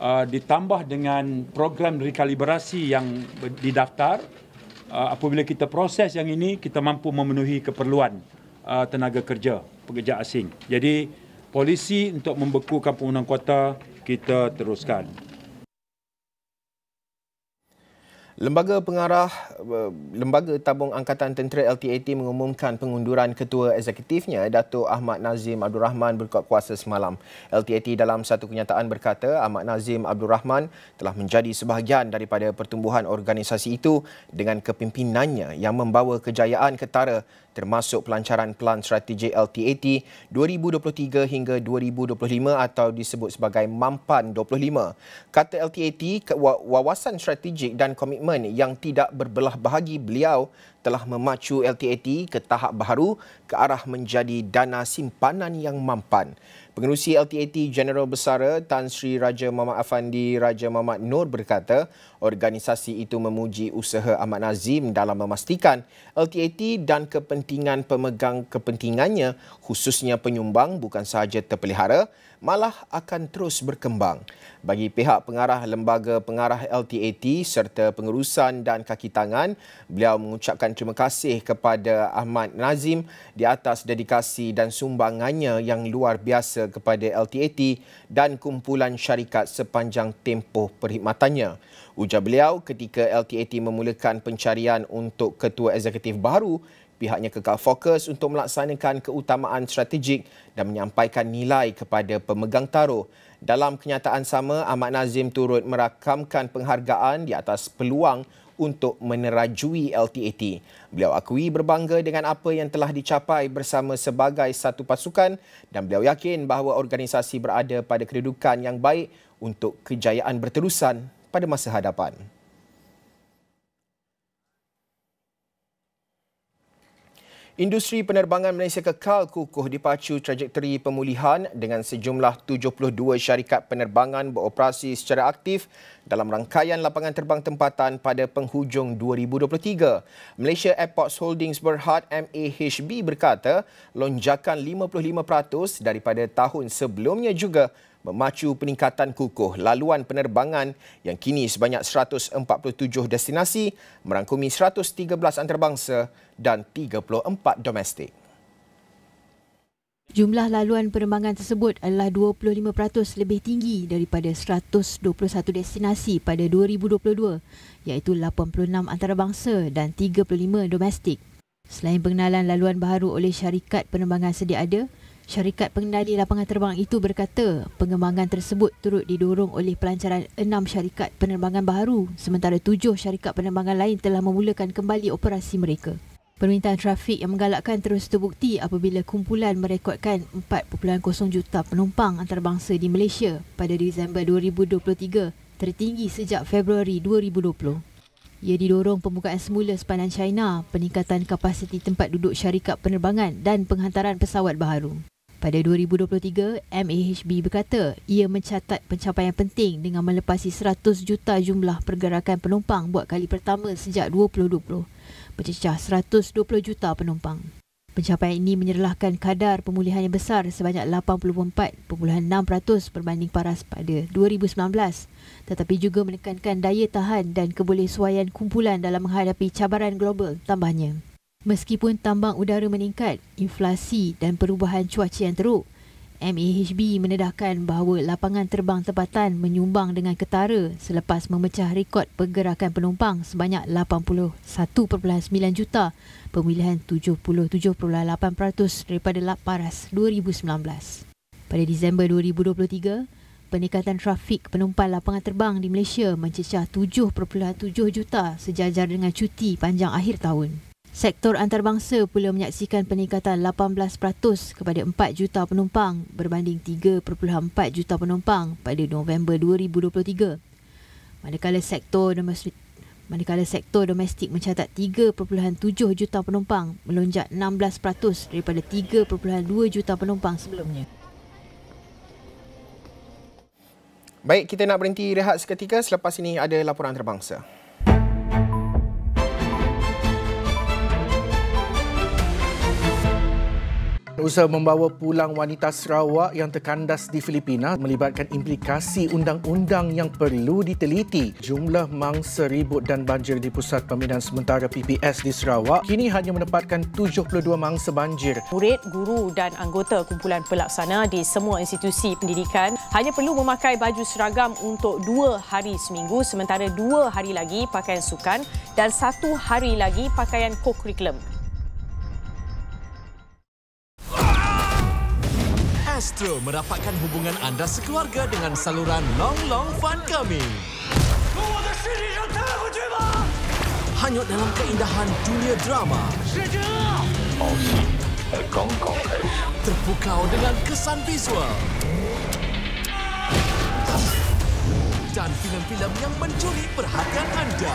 [SPEAKER 10] ditambah dengan program rekalibrasi yang didaftar. Apabila kita proses yang ini, kita mampu memenuhi keperluan tenaga kerja, pekerja asing. Jadi, polisi untuk membekukan permohonan kuota kita teruskan.
[SPEAKER 1] Lembaga Tabung Angkatan Tentera LTAT mengumumkan pengunduran Ketua Eksekutifnya Datuk Ahmad Nazim Abdul Rahman berkuat kuasa semalam. LTAT dalam satu kenyataan berkata Ahmad Nazim Abdul Rahman telah menjadi sebahagian daripada pertumbuhan organisasi itu dengan kepimpinannya yang membawa kejayaan ketara termasuk pelancaran Pelan Strategik LTAT 2023 hingga 2025 atau disebut sebagai Mampan 25. Kata LTAT, wawasan strategik dan komitmen komitmen yang tidak berbelah bahagi beliau telah memacu LTAT ke tahap baharu ke arah menjadi dana simpanan yang mampan. Pengerusi LTAT Jeneral Besara Tan Sri Raja Muhammad Afandi Raja Muhammad Nur berkata, organisasi itu memuji usaha Ahmad Nazim dalam memastikan LTAT dan kepentingan pemegang kepentingannya, khususnya penyumbang, bukan sahaja terpelihara, malah akan terus berkembang. Bagi pihak pengarah lembaga pengarah LTAT serta pengurusan dan kaki tangan, beliau mengucapkan terima kasih kepada Ahmad Nazim di atas dedikasi dan sumbangannya yang luar biasa kepada LTAT dan kumpulan syarikat sepanjang tempoh perkhidmatannya. Ujar beliau, ketika LTAT memulakan pencarian untuk ketua eksekutif baru, pihaknya kekal fokus untuk melaksanakan keutamaan strategik dan menyampaikan nilai kepada pemegang taruh. Dalam kenyataan sama, Ahmad Nazim turut merakamkan penghargaan di atas peluang untuk menerajui LTAT. Beliau akui berbangga dengan apa yang telah dicapai bersama sebagai satu pasukan dan beliau yakin bahawa organisasi berada pada kedudukan yang baik untuk kejayaan berterusan pada masa hadapan. Industri penerbangan Malaysia kekal kukuh dipacu trajektori pemulihan dengan sejumlah 72 syarikat penerbangan beroperasi secara aktif dalam rangkaian lapangan terbang tempatan pada penghujung 2023. Malaysia Airports Holdings Berhad MAHB berkata lonjakan 55% daripada tahun sebelumnya juga memacu peningkatan kukuh laluan penerbangan yang kini sebanyak 147 destinasi merangkumi 113 antarabangsa dan 34 domestik.
[SPEAKER 4] Jumlah laluan penerbangan tersebut adalah 25% lebih tinggi daripada 121 destinasi pada 2022, iaitu 86 antarabangsa dan 35 domestik. Selain pengenalan laluan baharu oleh syarikat penerbangan sedia ada, syarikat pengendali lapangan terbang itu berkata pengembangan tersebut turut didorong oleh pelancaran 6 syarikat penerbangan baharu sementara 7 syarikat penerbangan lain telah memulakan kembali operasi mereka. Permintaan trafik yang menggalakkan terus terbukti apabila kumpulan merekodkan 4.0 juta penumpang antarabangsa di Malaysia pada Disember 2023, tertinggi sejak Februari 2020. Ia didorong pembukaan semula sepanjang China, peningkatan kapasiti tempat duduk syarikat penerbangan dan penghantaran pesawat baharu. Pada 2023, MAHB berkata ia mencatat pencapaian penting dengan melepasi 100 juta jumlah pergerakan penumpang buat kali pertama sejak 2020, mencecah 120 juta penumpang. Pencapaian ini menyerlahkan kadar pemulihan yang besar sebanyak 84.6% berbanding paras pada 2019, tetapi juga menekankan daya tahan dan kebolehsuaian kumpulan dalam menghadapi cabaran global, tambahnya. Meskipun tambang udara meningkat, inflasi dan perubahan cuaca yang teruk, MAHB menedahkan bahawa lapangan terbang tempatan menyumbang dengan ketara selepas memecah rekod pergerakan penumpang sebanyak 81.9 juta, pemulihan 77.8% daripada paras 2019. Pada Disember 2023, peningkatan trafik penumpang lapangan terbang di Malaysia mencecah 7.7 juta sejajar dengan cuti panjang akhir tahun. Sektor antarabangsa pula menyaksikan peningkatan 18% kepada 4 juta penumpang berbanding 3.4 juta penumpang pada November 2023. Manakala sektor domestik mencatat 3.7 juta penumpang, melonjak 16% daripada 3.2 juta penumpang sebelumnya.
[SPEAKER 1] Baik, kita nak berhenti rehat seketika. Selepas ini ada laporan antarabangsa.
[SPEAKER 11] Usaha membawa pulang wanita Sarawak yang terkandas di Filipina melibatkan implikasi undang-undang yang perlu diteliti. Jumlah mangsa ribut dan banjir di Pusat Pembinaan Sementara PPS di Sarawak kini hanya menempatkan 72 mangsa banjir.
[SPEAKER 12] Murid, guru dan anggota kumpulan pelaksana di semua institusi pendidikan hanya perlu memakai baju seragam untuk 2 hari seminggu, sementara 2 hari lagi pakaian sukan dan 1 hari lagi pakaian co-curriculum.
[SPEAKER 13] Astro merapatkan hubungan anda sekeluarga dengan saluran Long Long Fun kami. Hanyut dalam keindahan dunia drama. Terpukau dengan kesan visual. Dan filem-filem yang mencuri perhatian anda.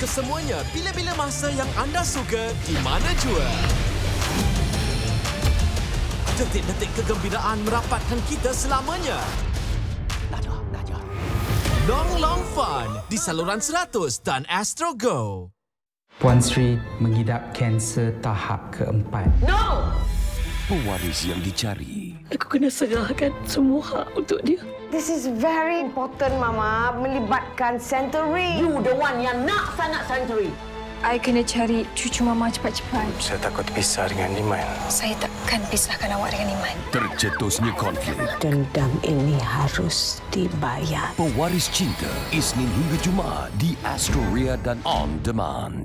[SPEAKER 13] kesemuanya bila-bila masa yang anda suka di mana jua. Detik-detik kegembiraan merapatkan kita selamanya. Long Long Fun di saluran 100 dan Astro Go.
[SPEAKER 14] Puan Sri mengidap kanser tahap keempat.
[SPEAKER 15] No!
[SPEAKER 16] Pewaris yang dicari.
[SPEAKER 15] Aku kena serahkan semua hak untuk dia.
[SPEAKER 17] This is very important, Mama. Melibatkan Century.
[SPEAKER 15] You the one yang nak sangat Century.
[SPEAKER 18] I kena cari cucu Mama cepat-cepat.
[SPEAKER 19] Saya takut pisah dengan Iman.
[SPEAKER 18] Saya takkan pisahkan awak dengan Iman.
[SPEAKER 16] Tercetusnya konflik.
[SPEAKER 17] Dendam ini harus dibayar.
[SPEAKER 16] Pewaris Cinta, Isnin hingga Jumaat di Astro Ria dan On Demand.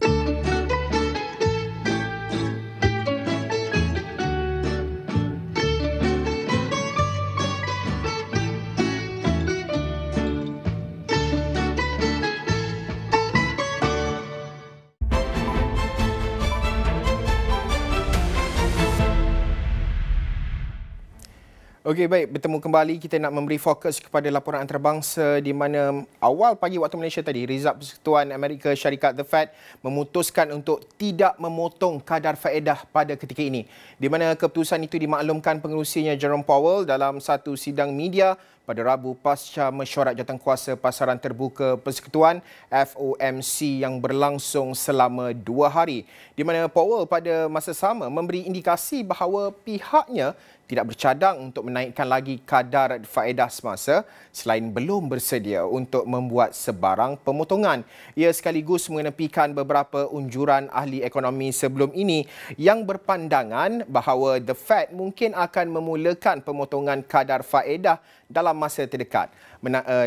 [SPEAKER 1] Okey, baik. Bertemu kembali. Kita nak memberi fokus kepada laporan antarabangsa di mana awal pagi waktu Malaysia tadi, Rizab Persekutuan Amerika Syarikat The Fed memutuskan untuk tidak memotong kadar faedah pada ketika ini. Di mana keputusan itu dimaklumkan pengerusinya Jerome Powell dalam satu sidang media pada Rabu pasca mesyuarat jawatankuasa pasaran terbuka Persekutuan FOMC yang berlangsung selama 2 hari. Di mana Powell pada masa sama memberi indikasi bahawa pihaknya tidak bercadang untuk menaikkan lagi kadar faedah semasa selain belum bersedia untuk membuat sebarang pemotongan. Ia sekaligus mengenepikan beberapa unjuran ahli ekonomi sebelum ini yang berpandangan bahawa The Fed mungkin akan memulakan pemotongan kadar faedah dalam masa terdekat.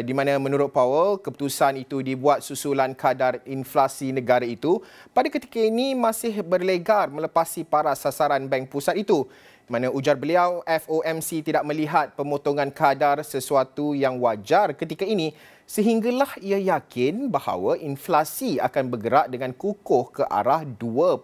[SPEAKER 1] Di mana menurut Powell, keputusan itu dibuat susulan kadar inflasi negara itu pada ketika ini masih berlegar melepasi paras sasaran Bank Pusat itu. Mana ujar beliau, FOMC tidak melihat pemotongan kadar sesuatu yang wajar ketika ini sehinggalah ia yakin bahawa inflasi akan bergerak dengan kukuh ke arah 2%.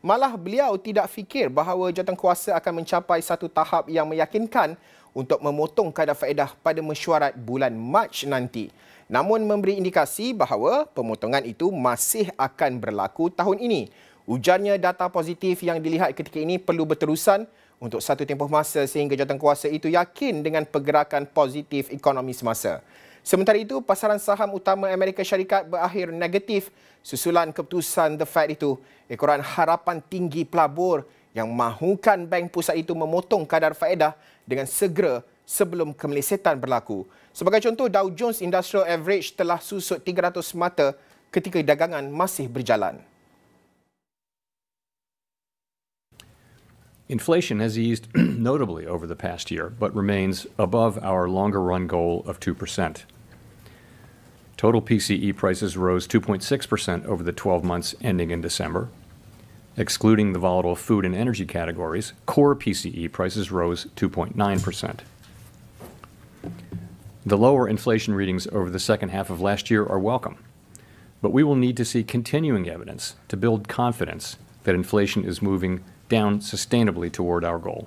[SPEAKER 1] Malah beliau tidak fikir bahawa jawatankuasa akan mencapai satu tahap yang meyakinkan untuk memotong kadar faedah pada mesyuarat bulan Mac nanti. Namun memberi indikasi bahawa pemotongan itu masih akan berlaku tahun ini. Ujarnya data positif yang dilihat ketika ini perlu berterusan untuk satu tempoh masa sehingga jawatankuasa itu yakin dengan pergerakan positif ekonomi semasa. Sementara itu, pasaran saham utama Amerika Syarikat berakhir negatif susulan keputusan The Fed itu. Ekoran harapan tinggi pelabur yang mahukan Bank Pusat itu memotong kadar faedah dengan segera sebelum kemelesetan berlaku. Sebagai contoh, Dow Jones Industrial Average telah susut 300 mata ketika dagangan masih berjalan.
[SPEAKER 20] Inflation has eased notably over the past year, but remains above our longer-run goal of 2%. Total PCE prices rose 2.6% over the 12 months ending in December. Excluding the volatile food and energy categories, core PCE prices rose 2.9%. The lower inflation readings over the second half of last year are welcome, but we will need to see continuing evidence to build confidence that inflation is moving down sustainably toward our goal.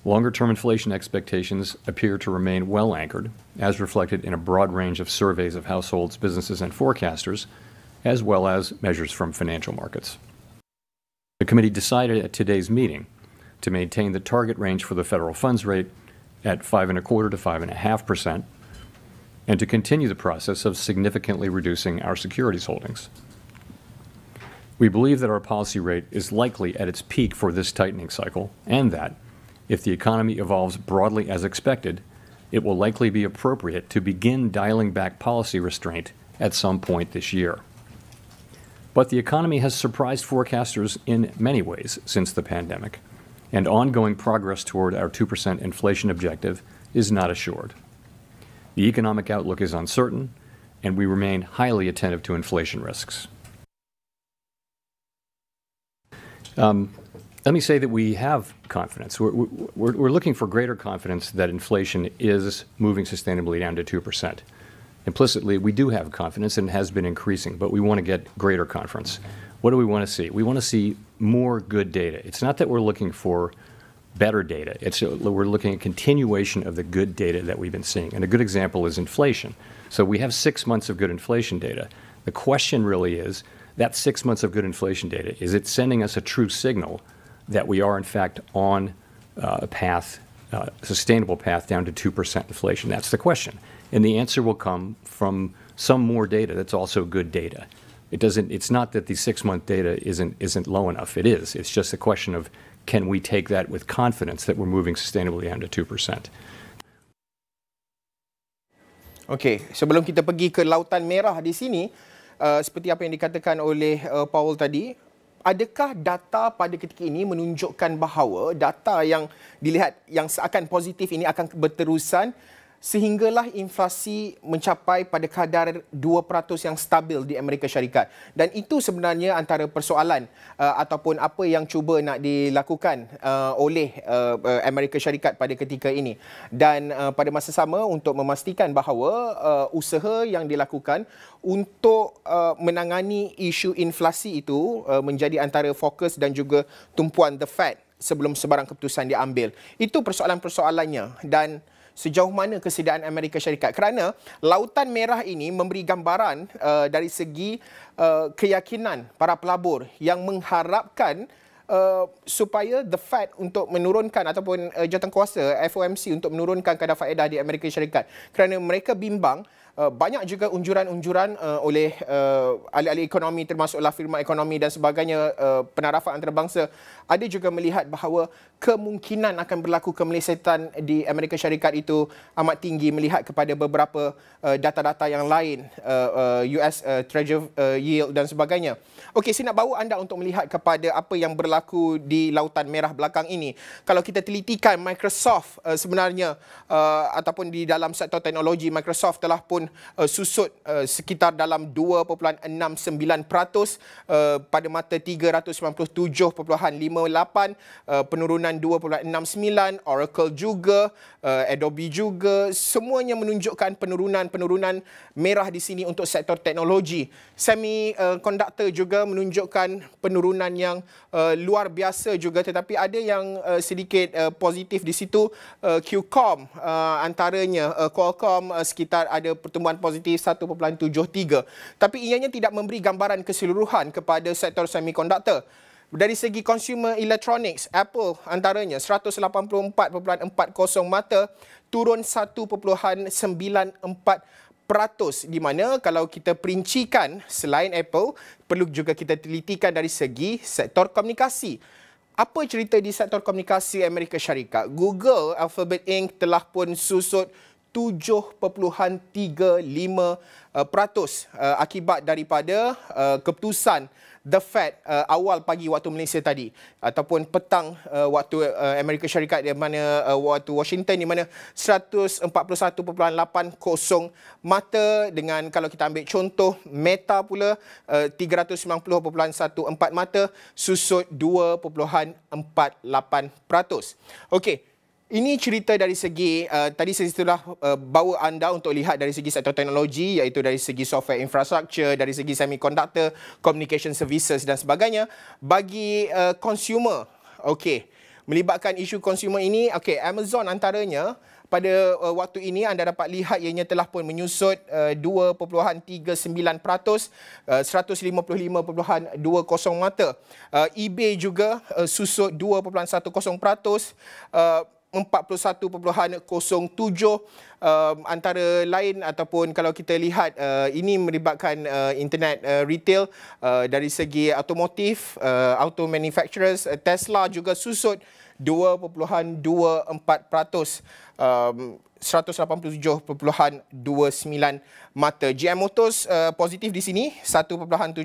[SPEAKER 20] Longer-term inflation expectations appear to remain well anchored, as reflected in a broad range of surveys of households, businesses, and forecasters, as well as measures from financial markets. The committee decided at today's meeting to maintain the target range for the federal funds rate at 5.25% to 5.5%, and to continue the process of significantly reducing our securities holdings. We believe that our policy rate is likely at its peak for this tightening cycle, and that, if the economy evolves broadly as expected, it will likely be appropriate to begin dialing back policy restraint at some point this year. But the economy has surprised forecasters in many ways since the pandemic, and ongoing progress toward our 2% inflation objective is not assured. The economic outlook is uncertain, and we remain highly attentive to inflation risks. Let me say that we have confidence. We're looking for greater confidence that inflation is moving sustainably down to 2%. Implicitly, we do have confidence and it has been increasing, but we want to get greater confidence. What do we want to see? We want to see more good data. It's not that we're looking for better data. We're looking at continuation of the good data that we've been seeing. And a good example is inflation. So we have 6 months of good inflation data. The question really is, that 6 months of good inflation data, is it sending us a true signal that we are in fact on a path, sustainable path down to 2% inflation? That's the question. And the answer will come from some more data that's also good data. It's not that the 6-month data isn't low enough. It is. It's just a question of, can we take that with confidence that we're moving sustainably down to 2%?
[SPEAKER 1] Okey, sebelum kita pergi ke Lautan Merah di sini, seperti apa yang dikatakan oleh Paul tadi, adakah data pada ketika ini menunjukkan bahawa data yang dilihat yang seakan positif ini akan berterusan sehinggalah inflasi mencapai pada kadar 2% yang stabil di Amerika Syarikat. Dan itu sebenarnya antara persoalan ataupun apa yang cuba nak dilakukan oleh Amerika Syarikat pada ketika ini. Dan pada masa sama untuk memastikan bahawa usaha yang dilakukan untuk menangani isu inflasi itu menjadi antara fokus dan juga tumpuan The Fed sebelum sebarang keputusan diambil. Itu persoalan-persoalannya. Dan sejauh mana kesediaan Amerika Syarikat, kerana Lautan Merah ini memberi gambaran dari segi keyakinan para pelabur yang mengharapkan supaya The Fed untuk menurunkan ataupun jawatankuasa FOMC untuk menurunkan kadar faedah di Amerika Syarikat, kerana mereka bimbang banyak juga unjuran-unjuran oleh ahli-ahli ekonomi termasuklah firma ekonomi dan sebagainya, penarafan antarabangsa ada juga melihat bahawa kemungkinan akan berlaku kemelesetan di Amerika Syarikat itu amat tinggi melihat kepada beberapa data-data yang lain, US Treasury yield dan sebagainya. Okey, saya nak bawa anda untuk melihat kepada apa yang berlaku di Lautan Merah belakang ini. Kalau kita telitikan Microsoft sebenarnya ataupun di dalam sektor teknologi, Microsoft telah pun susut sekitar dalam 2.69% pada mata 397.58, penurunan 2.69, Oracle juga, Adobe juga, semuanya menunjukkan penurunan merah di sini untuk sektor teknologi. Semiconductor juga menunjukkan penurunan yang luar biasa juga, tetapi ada yang sedikit positif di situ. QCOM antaranya, Qualcomm sekitar ada pertumbuhan positif 1.73. Tapi ianya tidak memberi gambaran keseluruhan kepada sektor semiconductor. Dari segi consumer electronics, Apple antaranya 184.40 mata, turun 1.94%, di mana kalau kita perincikan selain Apple, perlu juga kita telitikan dari segi sektor komunikasi. Apa cerita di sektor komunikasi Amerika Syarikat? Google, Alphabet Inc. telah pun susut 7.35% akibat daripada keputusan The Fed awal pagi waktu Malaysia tadi ataupun petang waktu Amerika Syarikat, di mana waktu Washington, di mana 141.80 mata, dengan kalau kita ambil contoh Meta pula 390.14 mata, susut 2.48%. Okey. Ini cerita dari segi, tadi saya telah bawa anda untuk lihat dari segi sektor teknologi, iaitu dari segi software infrastructure, dari segi semiconductor, communication services dan sebagainya. Bagi consumer, okey, melibatkan isu consumer ini, okey, Amazon antaranya, pada waktu ini anda dapat lihat ianya telah pun menyusut 2.39%, 155.20 mata. eBay juga susut 2.10%, 41.07, antara lain. Ataupun kalau kita lihat ini melibatkan internet retail, dari segi automotif, auto manufacturers, Tesla juga susut 2.24%, 187.29 mata. GM Motors positif di sini 1.70%,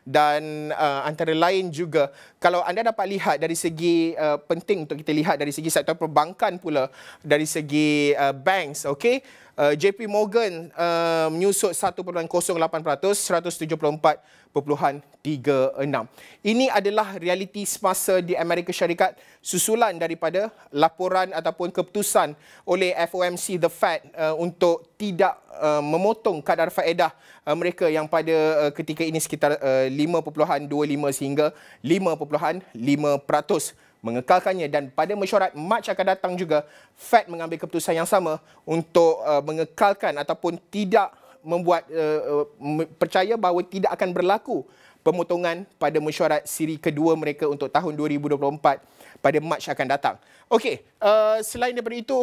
[SPEAKER 1] dan antara lain juga kalau anda dapat lihat dari segi penting untuk kita lihat dari segi sektor perbankan pula, dari segi banks, okey, JP Morgan menyusut 1.08%, 174.36. Ini adalah realiti semasa di Amerika Syarikat susulan daripada laporan ataupun keputusan oleh FOMC The Fed untuk tidak memotong kadar faedah mereka yang pada ketika ini sekitar 5.25 sehingga 5.5%, mengekalkannya. Dan pada mesyuarat Mac akan datang juga, Fed mengambil keputusan yang sama untuk mengekalkan ataupun tidak membuat percaya bahawa tidak akan berlaku pemotongan pada mesyuarat siri kedua mereka untuk tahun 2024 pada Mac akan datang. Okey, selain daripada itu,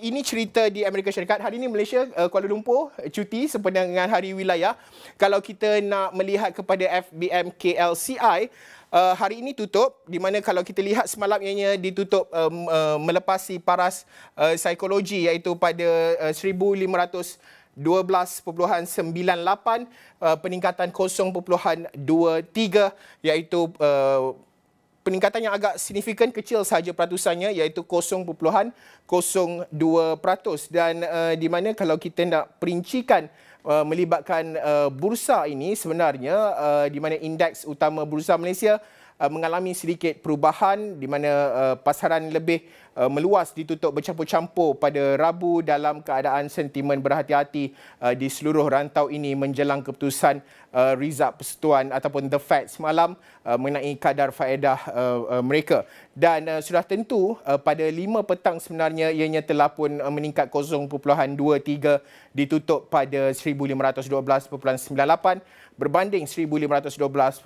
[SPEAKER 1] ini cerita di Amerika Syarikat. Hari ini Malaysia, Kuala Lumpur, cuti sempena dengan Hari Wilayah. Kalau kita nak melihat kepada FBM KLCI, hari ini tutup, di mana kalau kita lihat semalam ianya ditutup melepasi paras psikologi iaitu pada 1512.98, peningkatan 0.23 iaitu peningkatan yang agak signifikan, kecil sahaja peratusannya iaitu 0.02%, dan di mana kalau kita nak perincikan melibatkan bursa ini sebenarnya di mana indeks utama bursa Malaysia mengalami sedikit perubahan di mana pasaran lebih meluas ditutup bercampur-campur pada Rabu dalam keadaan sentimen berhati-hati di seluruh rantau ini menjelang keputusan Result Persekutuan ataupun The Fed semalam mengenai kadar faedah mereka. Dan sudah tentu pada 5 petang sebenarnya ianya telah pun meningkat 0.23 ditutup pada 1512.98 berbanding 1512.75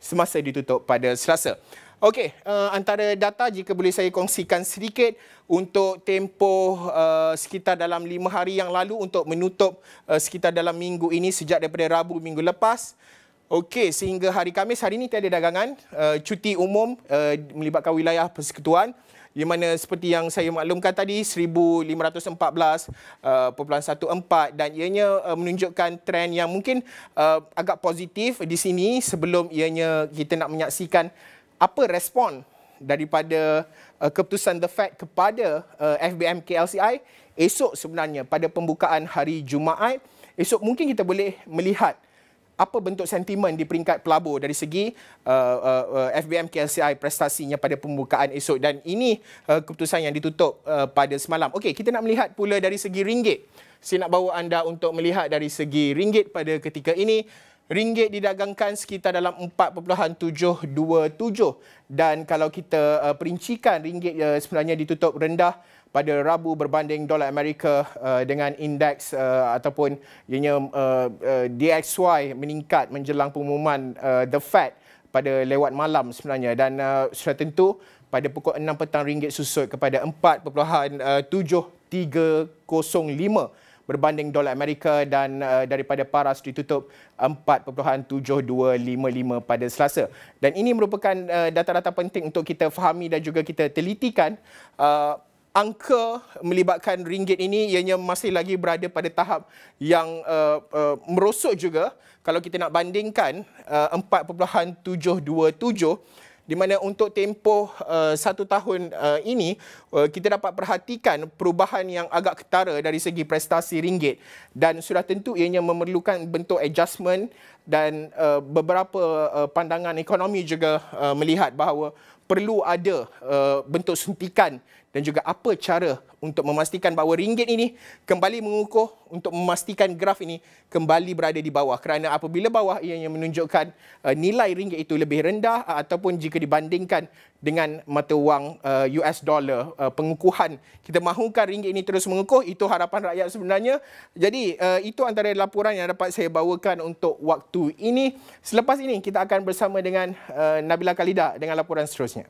[SPEAKER 1] semasa ditutup pada Selasa. Okey, antara data jika boleh saya kongsikan sedikit untuk tempoh sekitar dalam 5 hari yang lalu untuk menutup sekitar dalam minggu ini sejak daripada Rabu minggu lepas. Okey, sehingga hari Khamis, hari ini tiada dagangan, cuti umum melibatkan wilayah persekutuan, di mana seperti yang saya maklumkan tadi 1514.14 dan ianya menunjukkan trend yang mungkin agak positif di sini sebelum ianya kita nak menyaksikan apa respon daripada keputusan The Fed kepada FBM KLCI esok sebenarnya pada pembukaan hari Jumaat. Esok mungkin kita boleh melihat apa bentuk sentimen di peringkat pelabur dari segi FBM KLCI prestasinya pada pembukaan esok, dan ini keputusan yang ditutup pada semalam. Okey, kita nak melihat pula dari segi ringgit. Saya nak bawa anda untuk melihat dari segi ringgit pada ketika ini. Ringgit didagangkan sekitar dalam 4.727 dan kalau kita perincikan ringgit sebenarnya ditutup rendah pada Rabu berbanding dolar Amerika dengan indeks ataupun ianya DXY meningkat menjelang pengumuman The Fed pada lewat malam sebenarnya, dan sudah tentu pada pukul 6 petang ringgit susut kepada 4.7305 berbanding dolar Amerika, dan daripada paras ditutup 4.7255 pada Selasa. Dan ini merupakan data-data penting untuk kita fahami dan juga kita telitikan. Angka melibatkan ringgit ini ianya masih lagi berada pada tahap yang merosot juga kalau kita nak bandingkan 4.727, di mana untuk tempoh 1 tahun ini kita dapat perhatikan perubahan yang agak ketara dari segi prestasi ringgit, dan sudah tentu ianya memerlukan bentuk adjustment, dan beberapa pandangan ekonomi juga melihat bahawa perlu ada bentuk suntikan dan juga apa cara untuk memastikan bahawa ringgit ini kembali mengukuh, untuk memastikan graf ini kembali berada di bawah, kerana apabila bawah ianya menunjukkan nilai ringgit itu lebih rendah ataupun jika dibandingkan dengan mata wang US dollar, pengukuhan kita mahukan ringgit ini terus mengukuh, itu harapan rakyat sebenarnya. Jadi itu antara laporan yang dapat saya bawakan untuk waktu ini. Selepas ini kita akan bersama dengan Nabila Khalida dengan laporan seterusnya.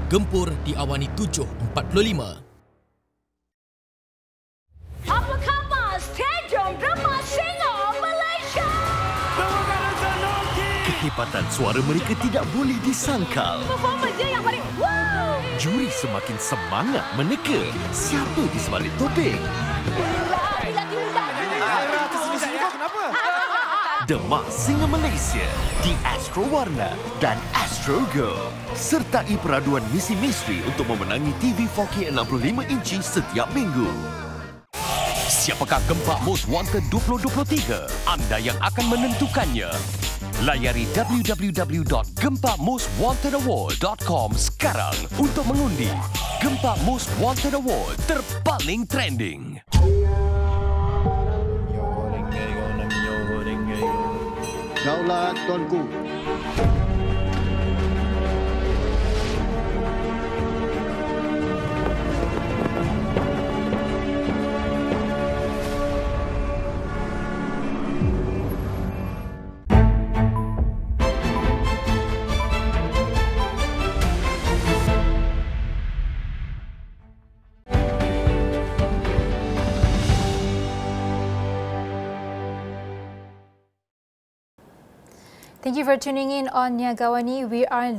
[SPEAKER 13] Gempur diawani 7.45.
[SPEAKER 15] Apa khabar Stadium Drama Singer Malaysia?
[SPEAKER 13] Kehebatan suara mereka tidak boleh disangkal.
[SPEAKER 15] Performance dia yang paling wow!
[SPEAKER 13] Juri semakin semangat meneka siapa di sebalik topeng. Demak Singer Malaysia di Astro Warna dan Astro Go. Sertai peraduan misi-misteri untuk memenangi TV 4K 65 inci setiap minggu. Siapakah Gempak Most Wanted 2023? Anda yang akan menentukannya. Layari www.gempakmostwantedaward.com sekarang untuk mengundi. Gempak Most Wanted Award terpaling trending.
[SPEAKER 21] Daulat Tuanku.
[SPEAKER 4] Thank you for tuning in on Niaga Awani. We are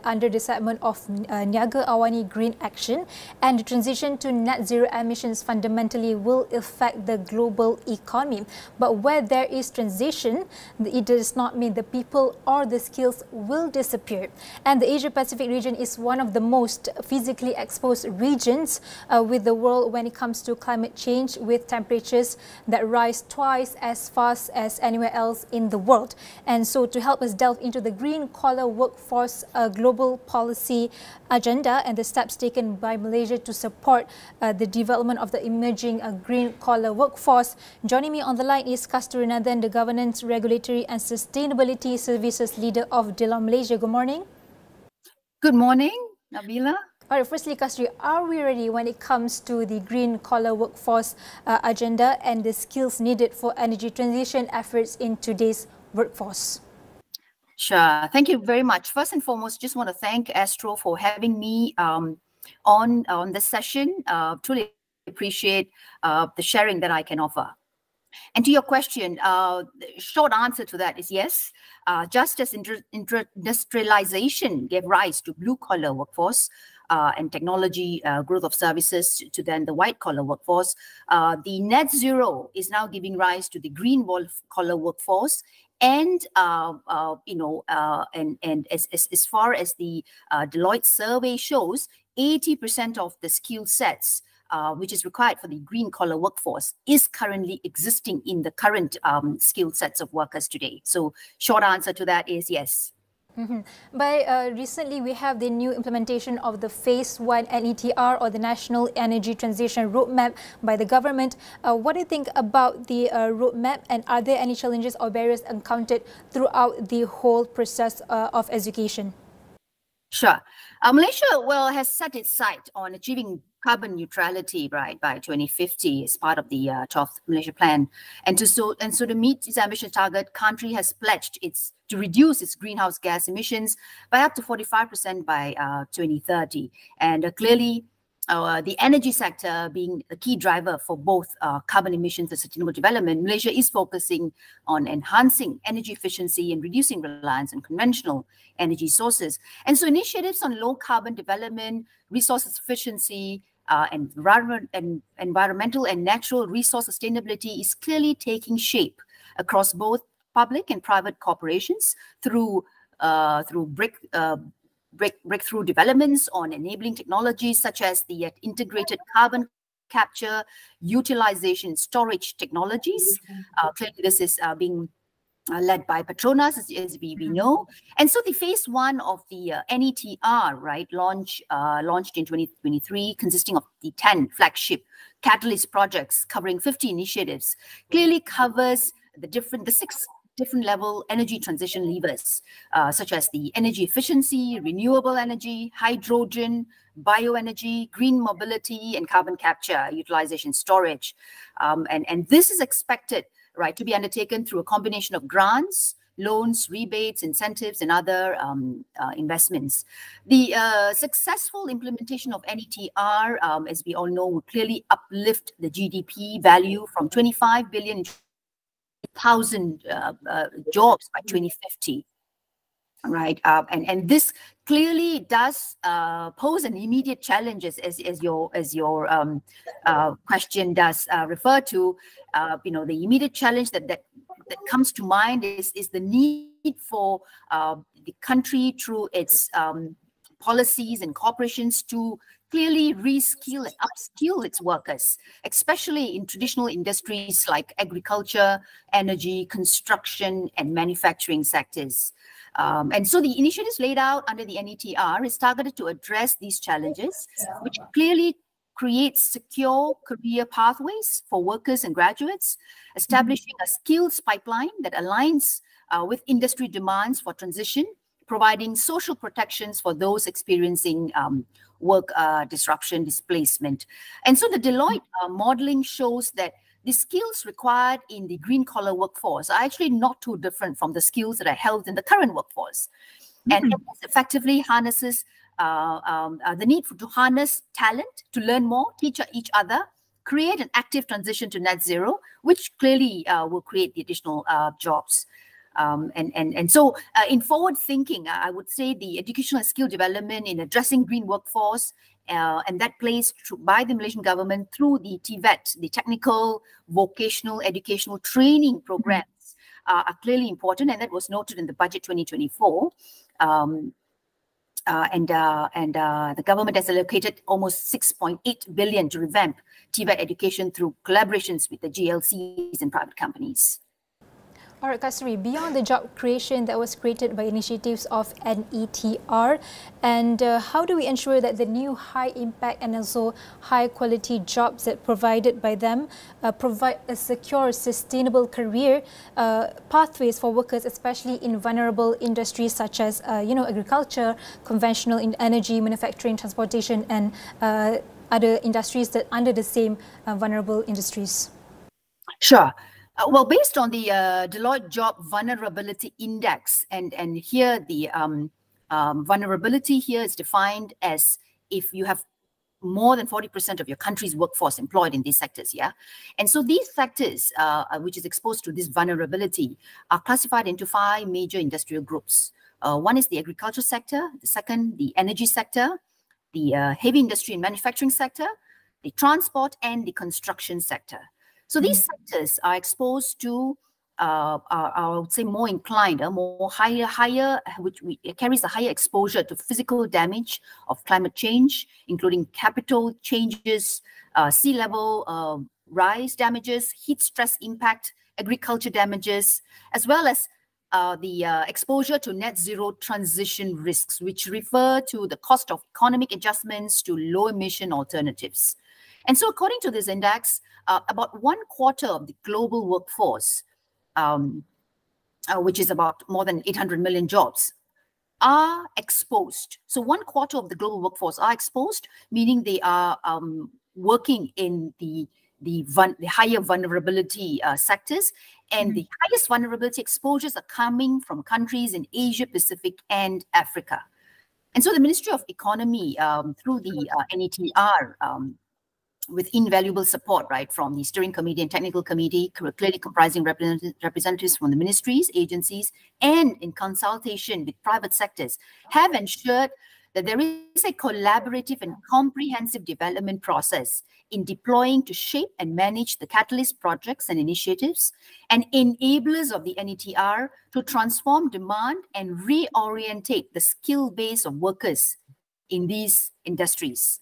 [SPEAKER 4] under the segment of Niaga Awani Green Action, and the transition to net zero emissions fundamentally will affect the global economy. But where there is transition, it does not mean the people or the skills will disappear. And the Asia Pacific region is one of the most physically exposed regions with the world when it comes to climate change, with temperatures that rise twice as fast as anywhere else in the world. And so to help us delve into the green collar workforce global policy agenda and the steps taken by Malaysia to support the development of the emerging green collar workforce. Joining me on the line is Kasturunathan, the Governance, Regulatory and Sustainability Services Leader of Deloitte Malaysia. Good morning.
[SPEAKER 22] Good morning, Nabila.
[SPEAKER 4] All right, firstly, Kasturi, are we ready when it comes to the green collar workforce agenda and the skills needed for energy transition efforts in today's workforce?
[SPEAKER 22] Sure. Thank you very much. First and foremost, just want to thank Astro for having me on this session. Truly appreciate the sharing that I can offer. And to your question, the short answer to that is yes. Just as industrialization gave rise to blue-collar workforce and technology growth of services to then the white-collar workforce, the net zero is now giving rise to the green-collar workforce. And as far as the Deloitte survey shows, 80% of the skill sets which is required for the green collar workforce is currently existing in the current skill sets of workers today. So short answer to that is yes.
[SPEAKER 4] Recently, we have the new implementation of the Phase 1 NETR, or the National Energy Transition Roadmap, by the government. What do you think about the roadmap, and are there any challenges or barriers encountered throughout the whole process of education?
[SPEAKER 22] Sure. Malaysia has set its sight on achieving carbon neutrality by 2050 as part of the 12th Malaysia Plan, and so to meet its ambitious target, country has pledged to reduce its greenhouse gas emissions by up to 45% by 2030, and clearly. The energy sector being a key driver for both carbon emissions and sustainable development, Malaysia is focusing on enhancing energy efficiency and reducing reliance on conventional energy sources. And so initiatives on low carbon development, resource efficiency, and environmental and natural resource sustainability is clearly taking shape across both public and private corporations through breakthrough developments on enabling technologies such as the integrated carbon capture, utilization, storage technologies. Clearly, this is being led by Petronas, as we know. And so the Phase 1 of the NETR, launched in 2023, consisting of the 10 flagship catalyst projects covering 50 initiatives, clearly covers the 6 different level energy transition levers, such as the energy efficiency, renewable energy, hydrogen, bioenergy, green mobility, and carbon capture, utilization, storage. And this is expected to be undertaken through a combination of grants, loans, rebates, incentives, and other investments. The successful implementation of NETR, as we all know, would clearly uplift the GDP value from 25 billion thousand jobs by 2050. Right, and this clearly does pose an immediate challenge, as your question does refer to. The immediate challenge that comes to mind is the need for the country through its policies and corporations to clearly reskill and upskill its workers, especially in traditional industries like agriculture, energy, construction, and manufacturing sectors. And so the initiatives laid out under the NETR is targeted to address these challenges, which clearly creates secure career pathways for workers and graduates, establishing a skills pipeline that aligns with industry demands for transition, providing social protections for those experiencing work disruption, displacement. And so the Deloitte modeling shows that the skills required in the green-collar workforce are actually not too different from the skills that are held in the current workforce. And this effectively harnesses the need to harness talent, to learn more, teach each other, create an active transition to net zero, which clearly will create the additional jobs. And so in forward thinking, I would say the educational and skill development in addressing green workforce and that plays by the Malaysian government through the TVET, the technical, vocational, educational training programs are clearly important, and that was noted in the budget 2024. The government has allocated almost 6.8 billion to revamp TVET education through collaborations with the GLCs and private companies.
[SPEAKER 2] All right, Kasturi, beyond the job creation that was created by initiatives of NETR, and how do we ensure that the new high impact and also high quality jobs that provided by them provide a secure, sustainable career pathways for workers, especially in vulnerable industries such as agriculture, conventional energy, manufacturing, transportation, and other industries that under the same vulnerable industries?
[SPEAKER 22] Sure. Well, based on the Deloitte Job Vulnerability Index, and here the vulnerability here is defined as if you have more than 40% of your country's workforce employed in these sectors, yeah? And so these sectors, which is exposed to this vulnerability, are classified into 5 major industrial groups. One is the agriculture sector, the second, the energy sector, the heavy industry and manufacturing sector, the transport, and the construction sector. So these sectors are exposed to, I would say, more inclined, higher, which carries a higher exposure to physical damage of climate change, including capital changes, sea level rise damages, heat stress impact, agriculture damages, as well as the exposure to net zero transition risks, which refer to the cost of economic adjustments to low emission alternatives. And so according to this index, about 1/4 of the global workforce, which is about more than 800 million jobs, are exposed. So 1/4 of the global workforce are exposed, meaning they are working in the higher vulnerability sectors, and the highest vulnerability exposures are coming from countries in Asia, Pacific, and Africa. And so the Ministry of Economy, through the NETR, with invaluable support, right, from the steering committee and technical committee, clearly comprising representatives from the ministries, agencies, and in consultation with private sectors, have ensured that there is a collaborative and comprehensive development process in deploying to shape and manage the catalyst projects and initiatives and enablers of the NETR to transform demand and reorientate the skill base of workers in these industries.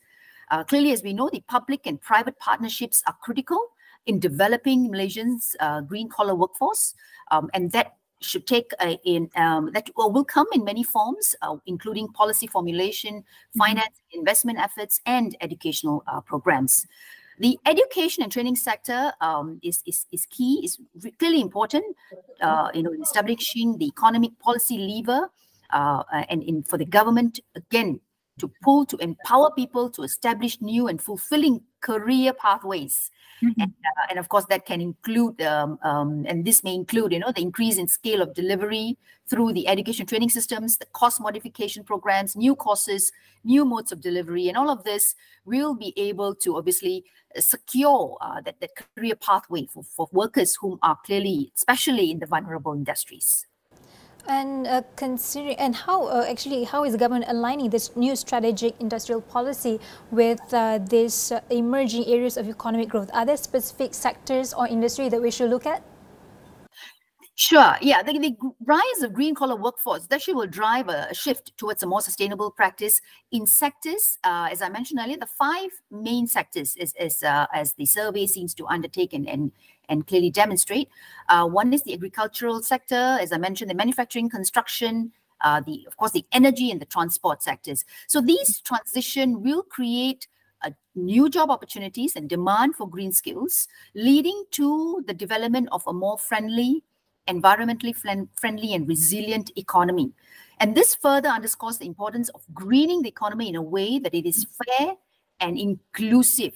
[SPEAKER 22] Clearly, as we know, the public and private partnerships are critical in developing Malaysians' green-collar workforce, and that should take that will come in many forms, including policy formulation, finance, investment efforts, and educational programs. The education and training sector is key, is clearly important, in establishing the economic policy lever, for the government, again, to empower people to establish new and fulfilling career pathways. And of course, that can include, and this may include, the increase in scale of delivery through the education training systems, the course modification programs, new courses, new modes of delivery, and all of this will be able to obviously secure that career pathway for workers whom are clearly, especially in the vulnerable industries.
[SPEAKER 2] And how is the government aligning this new strategic industrial policy with these emerging areas of economic growth? Are there specific sectors or industry that we should look at?
[SPEAKER 22] Sure. Yeah, the rise of green collar workforce actually will drive a shift towards a more sustainable practice in sectors. As I mentioned earlier, the 5 main sectors as the survey seems to undertake and clearly demonstrate. One is the agricultural sector, as I mentioned, the manufacturing, construction, of course, the energy and the transport sectors. So these transition will create new job opportunities and demand for green skills, leading to the development of a more environmentally friendly and resilient economy. And this further underscores the importance of greening the economy in a way that it is fair and inclusive.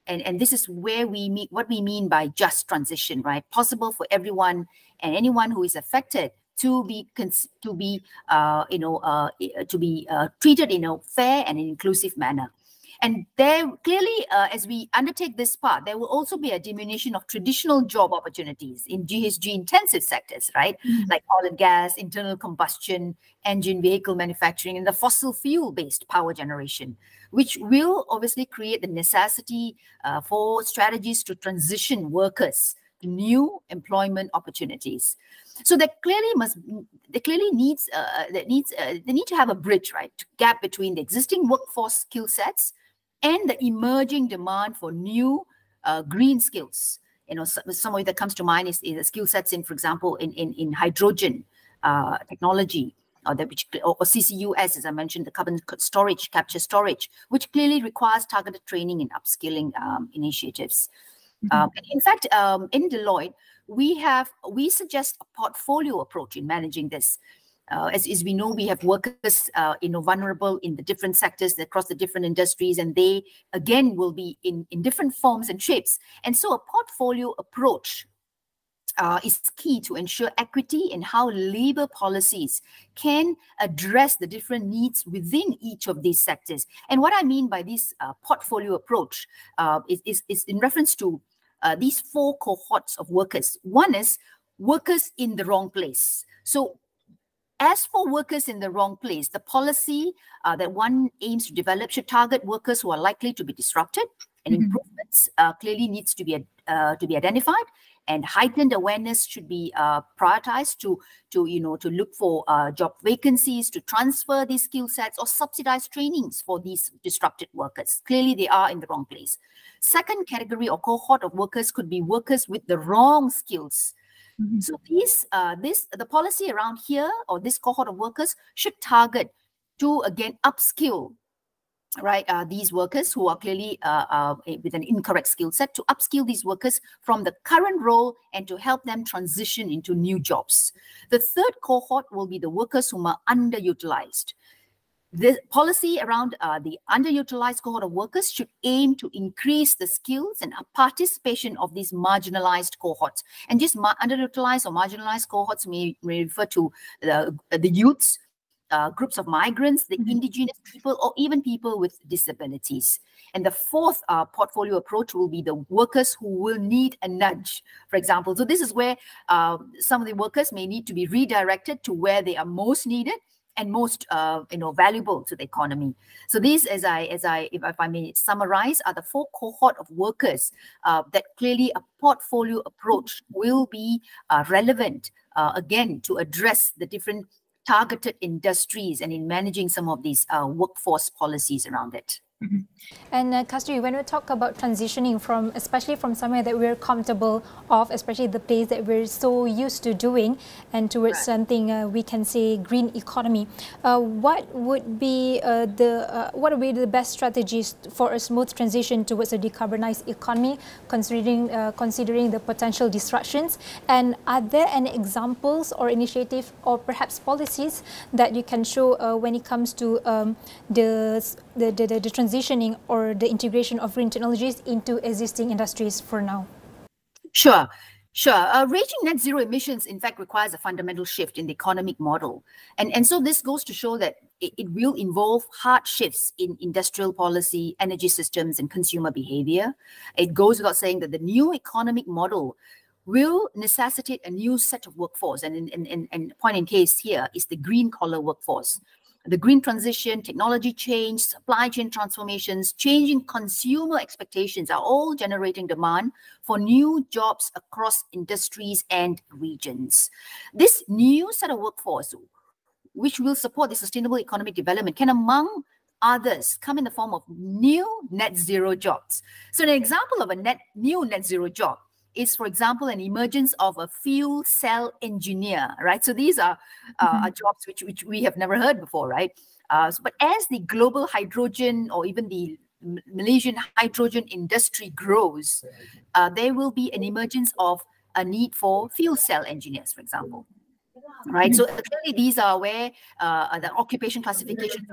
[SPEAKER 22] And this is where what we mean by just transition, right? Possible for everyone and anyone who is affected to be treated in a fair and inclusive manner. And there clearly, as we undertake this part, there will also be a diminution of traditional job opportunities in GHG intensive sectors, right? Like oil and gas, internal combustion, engine vehicle manufacturing, and the fossil fuel based power generation, which will obviously create the necessity for strategies to transition workers to new employment opportunities. So they need to have a bridge, right? Gap between the existing workforce skill sets and the emerging demand for new green skills. Some of it that comes to mind is the skill sets in, for example, in hydrogen technology, or CCUS, as I mentioned, the carbon storage, capture storage, which clearly requires targeted training and upskilling initiatives. In fact, in Deloitte, we suggest a portfolio approach in managing this. As we know, we have workers vulnerable in the different sectors across the different industries, and they again will be in different forms and shapes. And so a portfolio approach is key to ensure equity in how labor policies can address the different needs within each of these sectors. And what I mean by this portfolio approach is in reference to these 4 cohorts of workers. One is workers in the wrong place. So as for workers in the wrong place, the policy that one aims to develop should target workers who are likely to be disrupted, and improvements clearly needs to be identified, and heightened awareness should be prioritized to look for job vacancies, to transfer these skill sets or subsidize trainings for these disrupted workers. Clearly, they are in the wrong place. Second category or cohort of workers could be workers with the wrong skills. So the policy around here, or this cohort of workers, should target to again upskill, right, these workers who are clearly with an incorrect skill set, to upskill these workers from the current role and to help them transition into new jobs. The third cohort will be the workers whom are underutilized. The policy around the underutilized cohort of workers should aim to increase the skills and participation of these marginalized cohorts. And just underutilized or marginalized cohorts may refer to the youths, groups of migrants, the indigenous people, or even people with disabilities. And the fourth portfolio approach will be the workers who will need a nudge, for example. So this is where some of the workers may need to be redirected to where they are most needed and most valuable to the economy. So these, if I may summarize, are the 4 cohort of workers that clearly a portfolio approach will be relevant again to address the different targeted industries and in managing some of these workforce policies around it.
[SPEAKER 2] And Kasturi, when we talk about transitioning especially from somewhere that we're comfortable of, especially the place that we're so used to doing, and towards something we can say green economy, what would be the best strategies for a smooth transition towards a decarbonized economy, considering the potential disruptions? And are there any examples or initiatives or perhaps policies that you can show when it comes to the transition transitioning or the integration of green technologies into existing industries for now?
[SPEAKER 22] Sure. Reaching net zero emissions, in fact, requires a fundamental shift in the economic model. And so this goes to show that it will involve hard shifts in industrial policy, energy systems, and consumer behavior. It goes without saying that the new economic model will necessitate a new set of workforce. And point in case here is the green collar workforce. The green transition, technology change, supply chain transformations, changing consumer expectations are all generating demand for new jobs across industries and regions. This new set of workforce, which will support the sustainable economic development, can, among others, come in the form of new net zero jobs. So an example of a new net zero job is, for example, an emergence of a fuel cell engineer, right? So these are jobs which we have never heard before, right? But as the global hydrogen or even the Malaysian hydrogen industry grows, there will be an emergence of a need for fuel cell engineers, for example. Right, so clearly these are where the occupation classification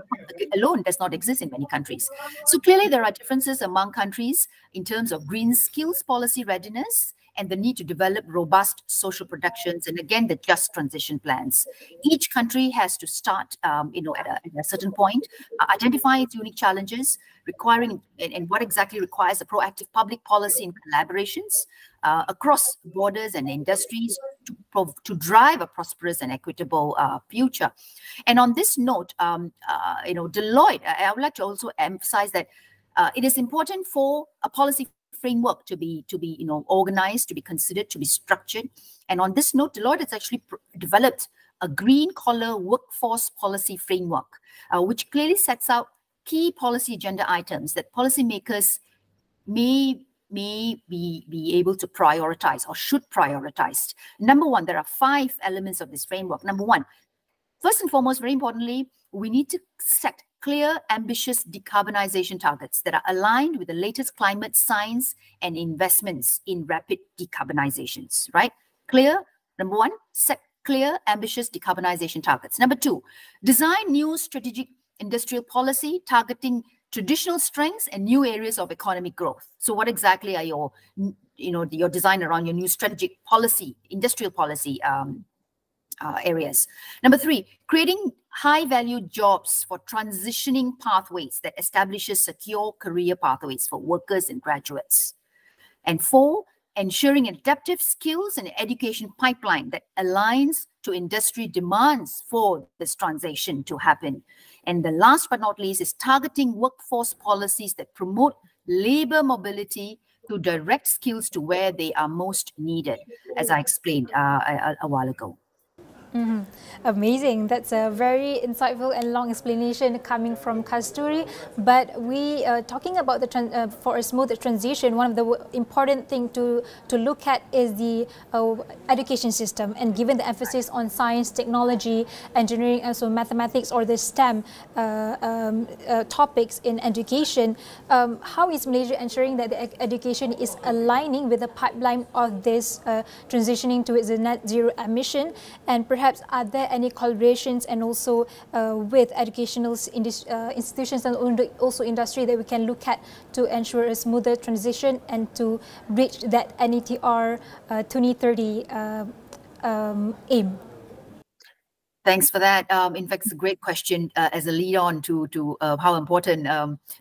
[SPEAKER 22] alone does not exist in many countries. So clearly there are differences among countries in terms of green skills policy readiness and the need to develop robust social protections and, again, the just transition plans. Each country has to start, at a certain point, identify its unique challenges, requiring and what exactly requires a proactive public policy and collaborations across borders and industries to drive a prosperous and equitable future. And on this note, Deloitte, I would like to also emphasize that it is important for a policy framework to be organized, to be considered, to be structured. And on this note, Deloitte has actually developed a green collar workforce policy framework, which clearly sets out key policy agenda items that policymakers may be able to prioritize or should prioritize. Number one, there are 5 elements of this framework. Number one, first and foremost, very importantly, we need to set clear, ambitious decarbonization targets that are aligned with the latest climate science and investments in rapid decarbonizations, right? Clear, number one, set clear, ambitious decarbonization targets. Number 2, design new strategic industrial policy targeting traditional strengths and new areas of economic growth. So what exactly are your design around your new strategic policy, industrial policy areas? Number 3, creating high-value jobs for transitioning pathways that establishes secure career pathways for workers and graduates. And 4, ensuring adaptive skills and education pipeline that aligns to industry demands for this transition to happen. And the last but not least is targeting workforce policies that promote labor mobility to direct skills to where they are most needed, as I explained a while ago.
[SPEAKER 2] Mm-hmm. Amazing. That's a very insightful and long explanation coming from Kasturi. But we talking about the for a smooth transition, one of the important thing to look at is the education system. And given the emphasis on science, technology, engineering, and so mathematics or the STEM topics in education, how is Malaysia ensuring that the education is aligning with the pipeline of this transitioning towards the net zero emission? And perhaps are there any collaborations and also with educational institutions and also industry that we can look at to ensure a smoother transition and to reach that NETR 2030 aim?
[SPEAKER 22] Thanks for that. In fact, it's a great question as a lead-on to how important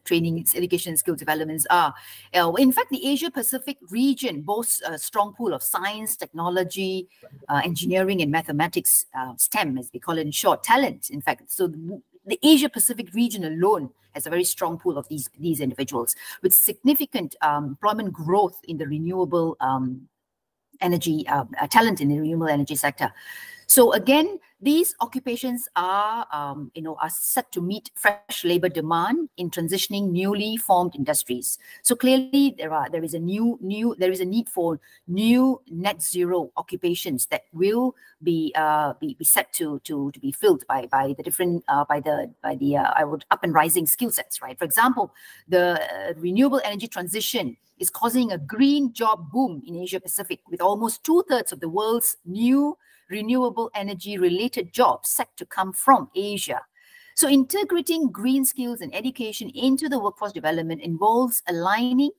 [SPEAKER 22] training, education, and skill developments are. In fact, the Asia-Pacific region boasts a strong pool of science, technology, engineering, and mathematics, STEM, as we call it in short, talent, in fact. So the Asia-Pacific region alone has a very strong pool of these individuals with significant employment growth in the renewable energy, talent in the renewable energy sector. So again, these occupations are set to meet fresh labor demand in transitioning newly formed industries. So clearly, there is a need for new net zero occupations that will be set to be filled by the different up and rising skill sets, right? For example, the renewable energy transition is causing a green job boom in Asia Pacific, with almost 2/3 of the world's new renewable energy related jobs set to come from Asia. So integrating green skills and education into the workforce development involves aligning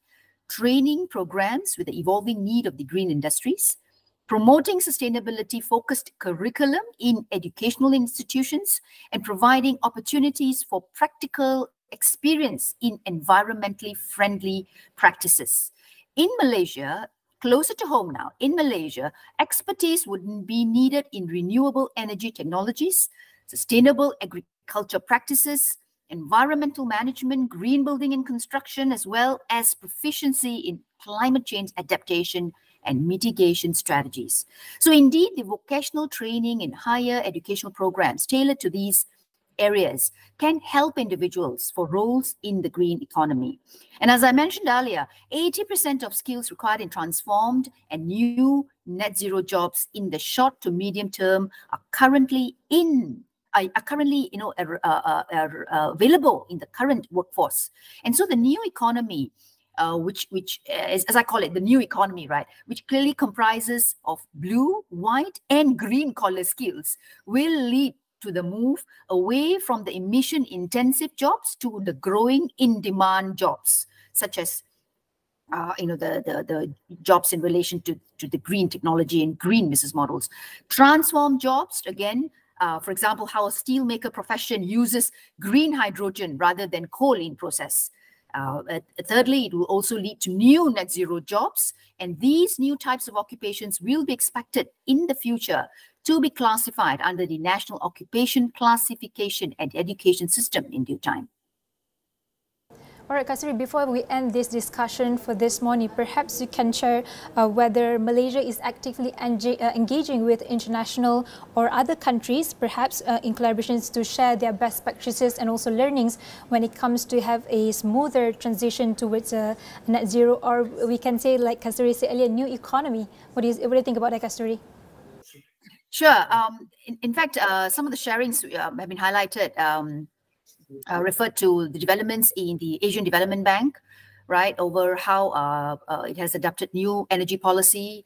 [SPEAKER 22] training programs with the evolving need of the green industries, promoting sustainability-focused curriculum in educational institutions, and providing opportunities for practical experience in environmentally friendly practices. In Malaysia, closer to home now, in Malaysia, expertise would be needed in renewable energy technologies, sustainable agriculture practices, environmental management, green building and construction, as well as proficiency in climate change adaptation and mitigation strategies. So indeed, the vocational training and higher educational programs tailored to these areas can help individuals for roles in the green economy. And as I mentioned earlier, 80% of skills required in transformed and new net zero jobs in the short to medium term are currently available in the current workforce. And so the new economy, which is, as I call it, the new economy, right, which clearly comprises of blue, white, and green collar skills, will lead to the move away from the emission-intensive jobs to the growing in-demand jobs, such as the jobs in relation to the green technology and green business models. Transform jobs, again, for example, how a steelmaker profession uses green hydrogen rather than coal in process. Thirdly, it will also lead to new net zero jobs, and these new types of occupations will be expected in the future to be classified under the National Occupation Classification and Education System in due time.
[SPEAKER 2] All right, Kasturi, before we end this discussion for this morning, perhaps you can share whether Malaysia is actively engaging with international or other countries, perhaps in collaborations to share their best practices and also learnings when it comes to have a smoother transition towards net zero, or we can say, like Kasturi said earlier, new economy. What do you think about that, Kasturi?
[SPEAKER 22] Sure. In fact, some of the sharings have been highlighted, referred to the developments in the Asian Development Bank, right, over how it has adopted new energy policy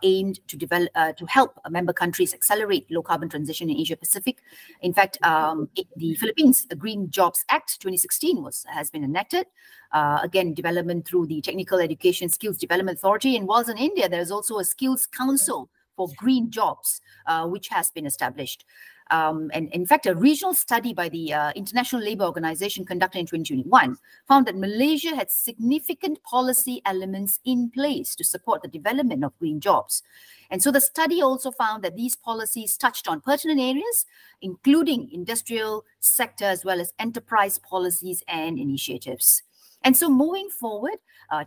[SPEAKER 22] aimed to develop to help member countries accelerate low carbon transition in Asia Pacific. In fact, the Philippines Green Jobs Act 2016 has been enacted. Again, development through the Technical Education Skills Development Authority, and whilst in India, there is also a Skills Council for green jobs, which has been established. And in fact, a regional study by the International Labour Organization conducted in 2021 found that Malaysia had significant policy elements in place to support the development of green jobs. And so the study also found that these policies touched on pertinent areas, including industrial sector as well as enterprise policies and initiatives. And so moving forward,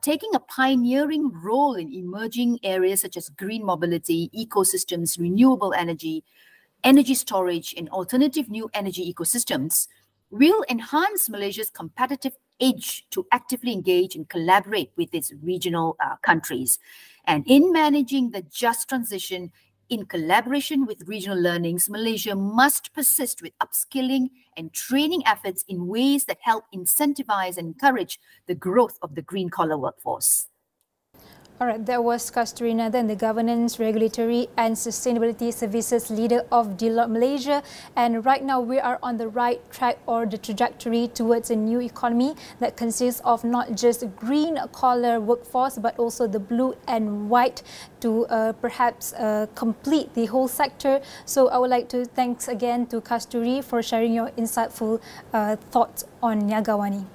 [SPEAKER 22] taking a pioneering role in emerging areas such as green mobility, ecosystems, renewable energy, energy storage, and alternative new energy ecosystems will enhance Malaysia's competitive edge to actively engage and collaborate with its regional countries. And in managing the just transition in collaboration with regional learnings, Malaysia must persist with upskilling and training efforts in ways that help incentivize and encourage the growth of the green-collar workforce.
[SPEAKER 2] All right, that was Kasturi Nathan, the Governance, Regulatory and Sustainability Services Leader of Deloitte Malaysia. And right now we are on the right track or the trajectory towards a new economy that consists of not just green-collar workforce but also the blue and white to perhaps complete the whole sector. So I would like to thanks again to Kasturi for sharing your insightful thoughts on Niagawani.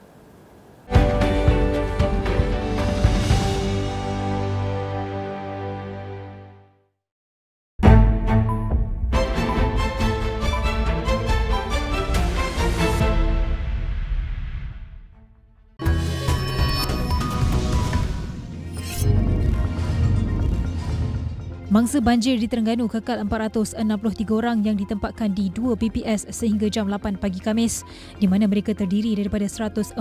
[SPEAKER 4] Mangsa banjir di Terengganu kekal 463 orang yang ditempatkan di 2 PPS sehingga jam 8 pagi Khamis, di mana mereka terdiri daripada 149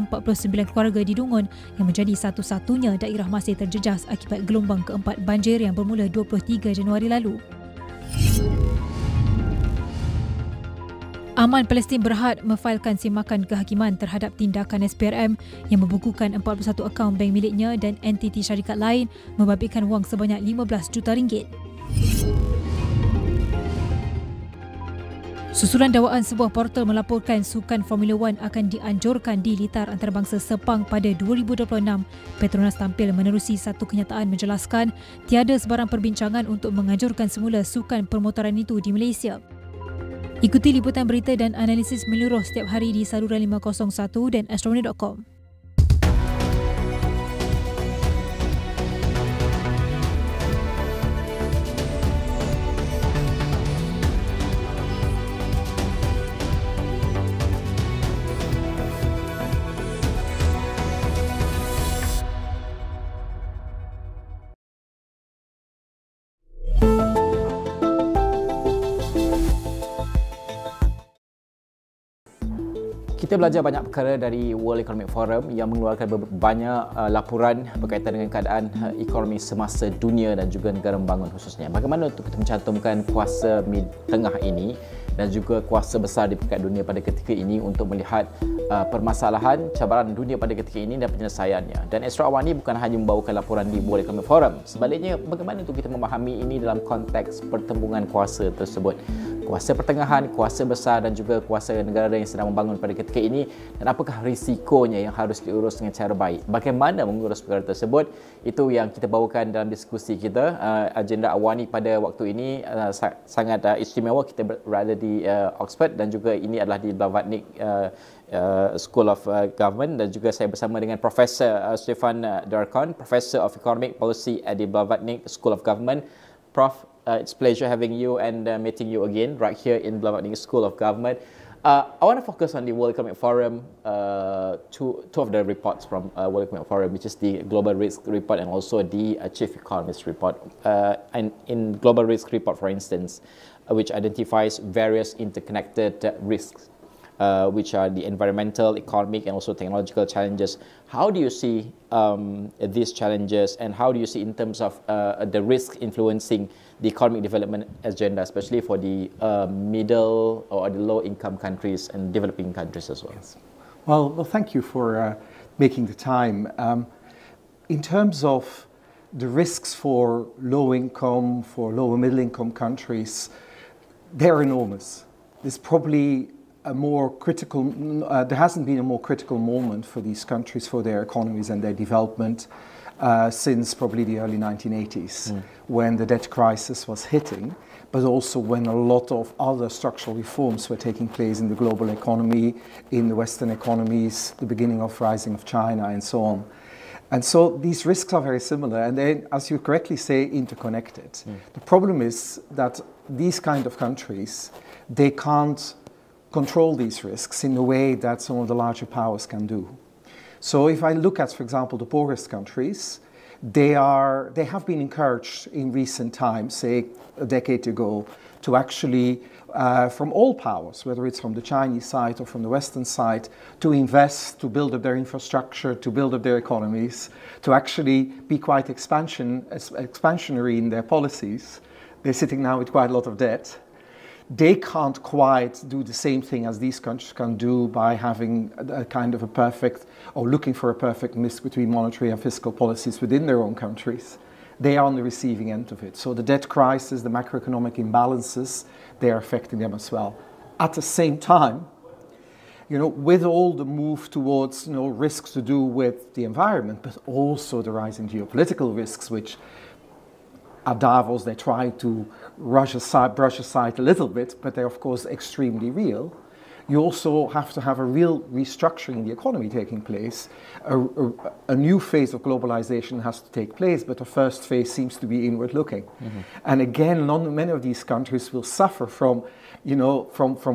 [SPEAKER 4] keluarga di Dungun yang menjadi satu-satunya daerah masih terjejas akibat gelombang keempat banjir yang bermula 23 Januari lalu. Aman Palestin Berhad memfailkan semakan kehakiman terhadap tindakan SPRM yang membukukan 41 akaun bank miliknya dan entiti syarikat lain membabitkan wang sebanyak 15 juta ringgit. Susulan dakwaan sebuah portal melaporkan sukan Formula One akan dianjurkan di litar antarabangsa Sepang pada 2026, Petronas tampil menerusi satu kenyataan menjelaskan tiada sebarang perbincangan untuk menganjurkan semula sukan permotoran itu di Malaysia. Ikuti liputan berita dan analisis menyeluruh setiap hari di saluran 501 dan astrowarna.com.
[SPEAKER 3] Kita belajar banyak perkara dari World Economic Forum yang mengeluarkan banyak laporan berkaitan dengan keadaan ekonomi semasa dunia dan juga negara membangun khususnya. Bagaimana untuk kita mencantumkan kuasa tengah ini dan juga kuasa besar di peringkat dunia pada ketika ini untuk melihat permasalahan, cabaran dunia pada ketika ini dan penyelesaiannya. Dan Astro Awani bukan hanya membawakan laporan di World Economic Forum. Sebaliknya, bagaimana untuk kita memahami ini dalam konteks pertembungan kuasa tersebut. Kuasa pertengahan, kuasa besar dan juga kuasa negara yang sedang membangun pada ketika ini, dan apakah risikonya yang harus diurus dengan cara baik. Bagaimana mengurus perkara tersebut, itu yang kita bawakan dalam diskusi kita. Agenda Awani pada waktu ini sangat istimewa. Kita berada di Oxford dan juga ini adalah di Blavatnik School of Government, dan juga saya bersama dengan Profesor Stefan Darkon, Professor of Economic Policy at the Blavatnik School of Government. Prof, it's a pleasure having you and meeting you again right here in Blavatnik School of Government. I want to focus on the World Economic Forum, two of the reports from World Economic Forum, which is the Global Risk Report and also the Chief Economist Report. And in Global Risk Report, for instance, which identifies various interconnected risks, which are the environmental, economic, and also technological challenges. How do you see these challenges, and how do you see in terms of the risk influencing the economic development agenda, especially for the middle or the low-income countries and developing countries as well?
[SPEAKER 6] Yes. Well, thank you for making the time. In terms of the risks for low-income, for lower middle-income countries, they're enormous. There's probably a more critical, there hasn't been a more critical moment for these countries, for their economies and their development since probably the early 1980s, when the debt crisis was hitting, but also when a lot of other structural reforms were taking place in the global economy, in the Western economies, the beginning of rising of China and so on. And so these risks are very similar, and they, as you correctly say, interconnected. The problem is that these kind of countries, they can't control these risks in a way that some of the larger powers can do. So if I look at, for example, the poorest countries, they have been encouraged in recent times, say a decade ago, to actually, from all powers, whether it's from the Chinese side or from the Western side, to invest, to build up their infrastructure, to build up their economies, to actually be quite expansionary in their policies. They're sitting now with quite a lot of debt. They can't quite do the same thing as these countries can do by having a kind of a perfect, or looking for a perfect mix between monetary and fiscal policies within their own countries. They are on the receiving end of it. So the debt crisis, the macroeconomic imbalances, they are affecting them as well. At the same time, with all the move towards, risks to do with the environment, but also the rising geopolitical risks, which at Davos they try to brush aside a little bit, but they're of course extremely real. You also have to have a real restructuring in the economy taking place. A new phase of globalization has to take place, but the first phase seems to be inward looking. And again, many of these countries will suffer from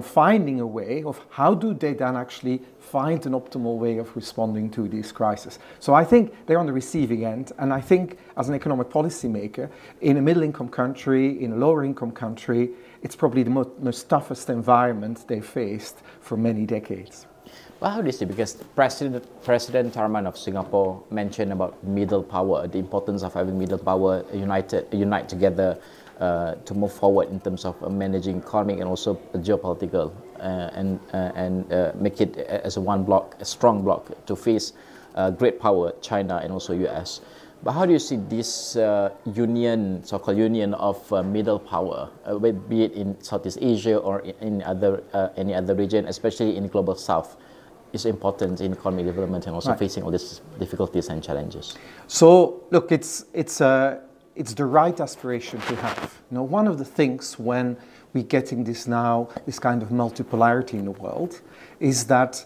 [SPEAKER 6] finding a way of how do they then actually find an optimal way of responding to these crises. So I think they're on the receiving end, and I think as an economic policy maker, in a middle-income country, in a lower-income country, it's probably the most toughest environment they faced for many decades.
[SPEAKER 3] Well, how do you see? Because President Tharman of Singapore mentioned about middle power, the importance of having middle power unite together to move forward in terms of managing economic and also geopolitical, and make it as a strong bloc to face great power, China and also US. But how do you see this union, so-called union of middle power, be it in Southeast Asia or in any other region, especially in global South, is important in economic development and also facing all these difficulties and challenges?
[SPEAKER 6] So, look, it's the right aspiration to have. You know, one of the things when we're getting this kind of multipolarity in the world, is that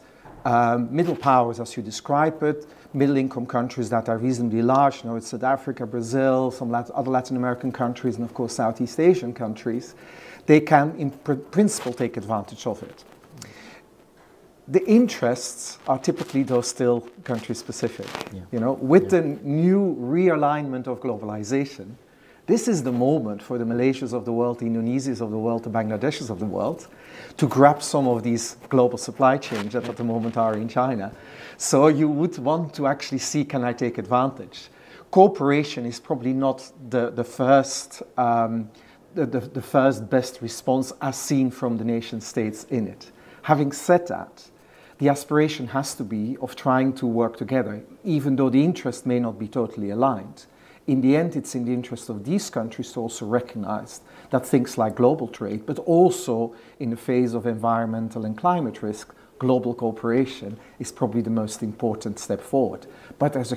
[SPEAKER 6] middle powers, as you describe it, middle-income countries that are reasonably large, you know, it's South Africa, Brazil, some other Latin American countries, and of course Southeast Asian countries, they can, in principle, take advantage of it. The interests are typically, though, still country-specific. Yeah. You know, with the new realignment of globalization, this is the moment for the Malaysias of the world, the Indonesias of the world, the Bangladeshis of the world, to grab some of these global supply chains that at the moment are in China. So you would want to actually see, can I take advantage? Cooperation is probably not the first best response as seen from the nation states in it. Having said that, the aspiration has to be of trying to work together, even though the interest may not be totally aligned. In the end, it's in the interest of these countries to also recognize that things like global trade, but also in the phase of environmental and climate risk, global cooperation is probably the most important step forward. But there are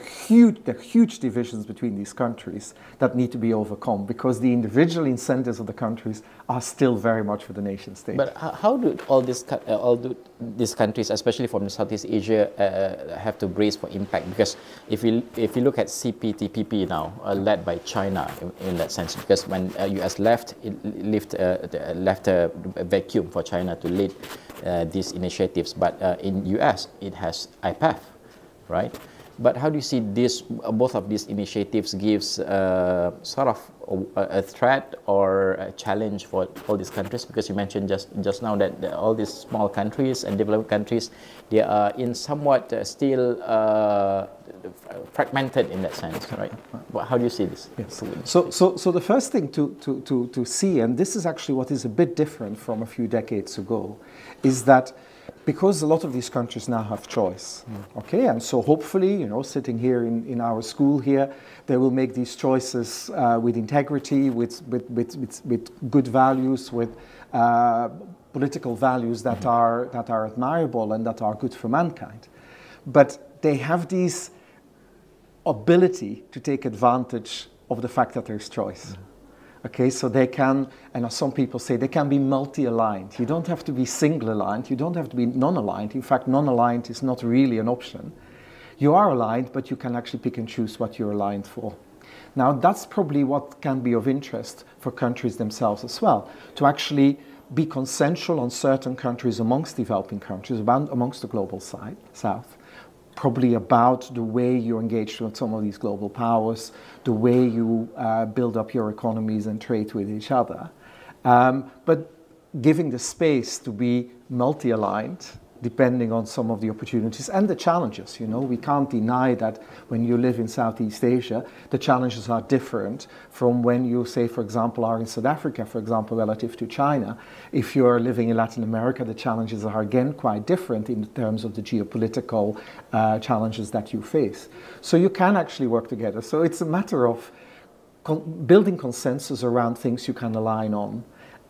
[SPEAKER 6] huge divisions between these countries that need to be overcome, because the individual incentives of the countries are still very much for the nation state.
[SPEAKER 3] But how do all these countries, especially from Southeast Asia, have to brace for impact? Because if you look at CPTPP now, led by China in that sense, because when US left, it left a vacuum for China to lead these initiatives. But in US, it has IPEF, right? But how do you see this? Both of these initiatives gives sort of a threat or a challenge for all these countries? Because you mentioned just now that all these small countries and developed countries, they are in somewhat still fragmented in that sense, right? How do you see this?
[SPEAKER 6] Yes. So the first thing to see, and this is actually what is a bit different from a few decades ago, is that because a lot of these countries now have choice, okay, and so hopefully, you know, sitting here in our school here, they will make these choices with integrity, with good values, with political values that are admirable and that are good for mankind. But they have this ability to take advantage of the fact that there's choice. Okay, so they can, and as some people say, they can be multi-aligned. You don't have to be single-aligned. You don't have to be non-aligned. In fact, non-aligned is not really an option. You are aligned, but you can actually pick and choose what you're aligned for. Now, that's probably what can be of interest for countries themselves as well, to actually be consensual on certain countries amongst developing countries, amongst the global south, probably about the way you engage with some of these global powers, the way you build up your economies and trade with each other. But giving the space to be multi-aligned, depending on some of the opportunities and the challenges. You know, we can't deny that when you live in Southeast Asia, the challenges are different from when you, say, for example, are in South Africa, for example, relative to China. If you're living in Latin America, the challenges are again quite different in terms of the geopolitical challenges that you face. So you can actually work together. So it's a matter of building consensus around things you can align on.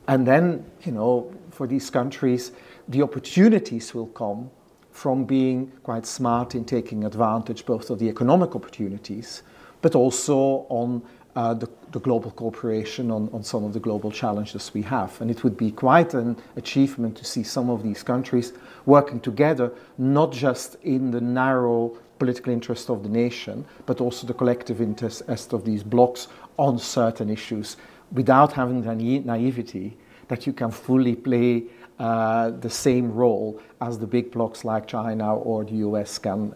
[SPEAKER 6] And then, you know, for these countries, the opportunities will come from being quite smart in taking advantage both of the economic opportunities, but also on the global cooperation on some of the global challenges we have. And it would be quite an achievement to see some of these countries working together, not just in the narrow political interest of the nation, but also the collective interest of these blocs on certain issues, without having the naivety that you can fully play the same role as the big blocs like China or the US can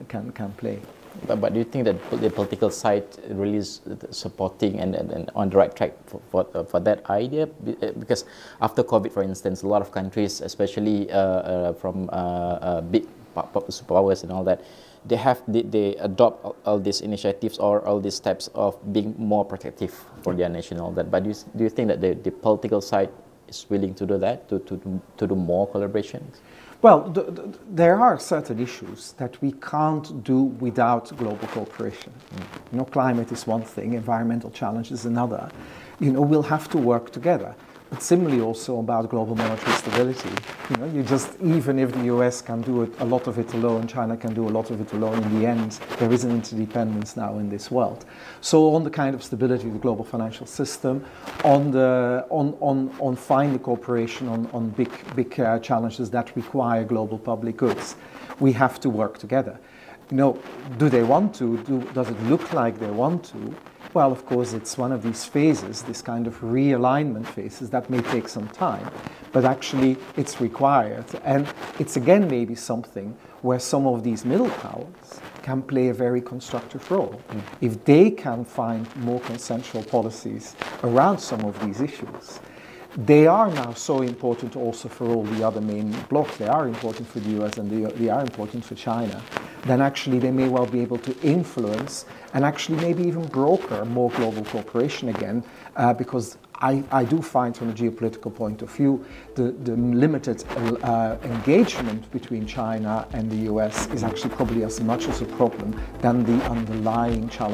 [SPEAKER 6] play.
[SPEAKER 3] But do you think that the political side really is supporting and on the right track for that idea? Because after COVID, for instance, a lot of countries, especially from big superpowers and all that, they adopt all these initiatives or all these steps of being more protective for their nation and all that. But do you think that the political side is willing to do that, to do more collaborations?
[SPEAKER 6] Well, there are certain issues that we can't do without global cooperation. You know, climate is one thing, environmental challenge is another. You know, we'll have to work together. But similarly also about global monetary stability. You know, you just, even if the US can do it, a lot of it alone, China can do a lot of it alone, in the end, there is an interdependence now in this world. So on the kind of stability of the global financial system, on finding cooperation on big challenges that require global public goods, we have to work together. You know, do they want to? Does it look like they want to? Well, of course, it's one of these phases, this kind of realignment phases that may take some time, but actually it's required. And it's again maybe something where some of these middle powers can play a very constructive role. If they can find more consensual policies around some of these issues, they are now so important also for all the other main blocs. They are important for the US and they are important for China. Then actually they may well be able to influence and actually maybe even broker more global cooperation again, because I do find from a geopolitical point of view the limited engagement between China and the US is actually probably as much as a problem than the underlying challenge.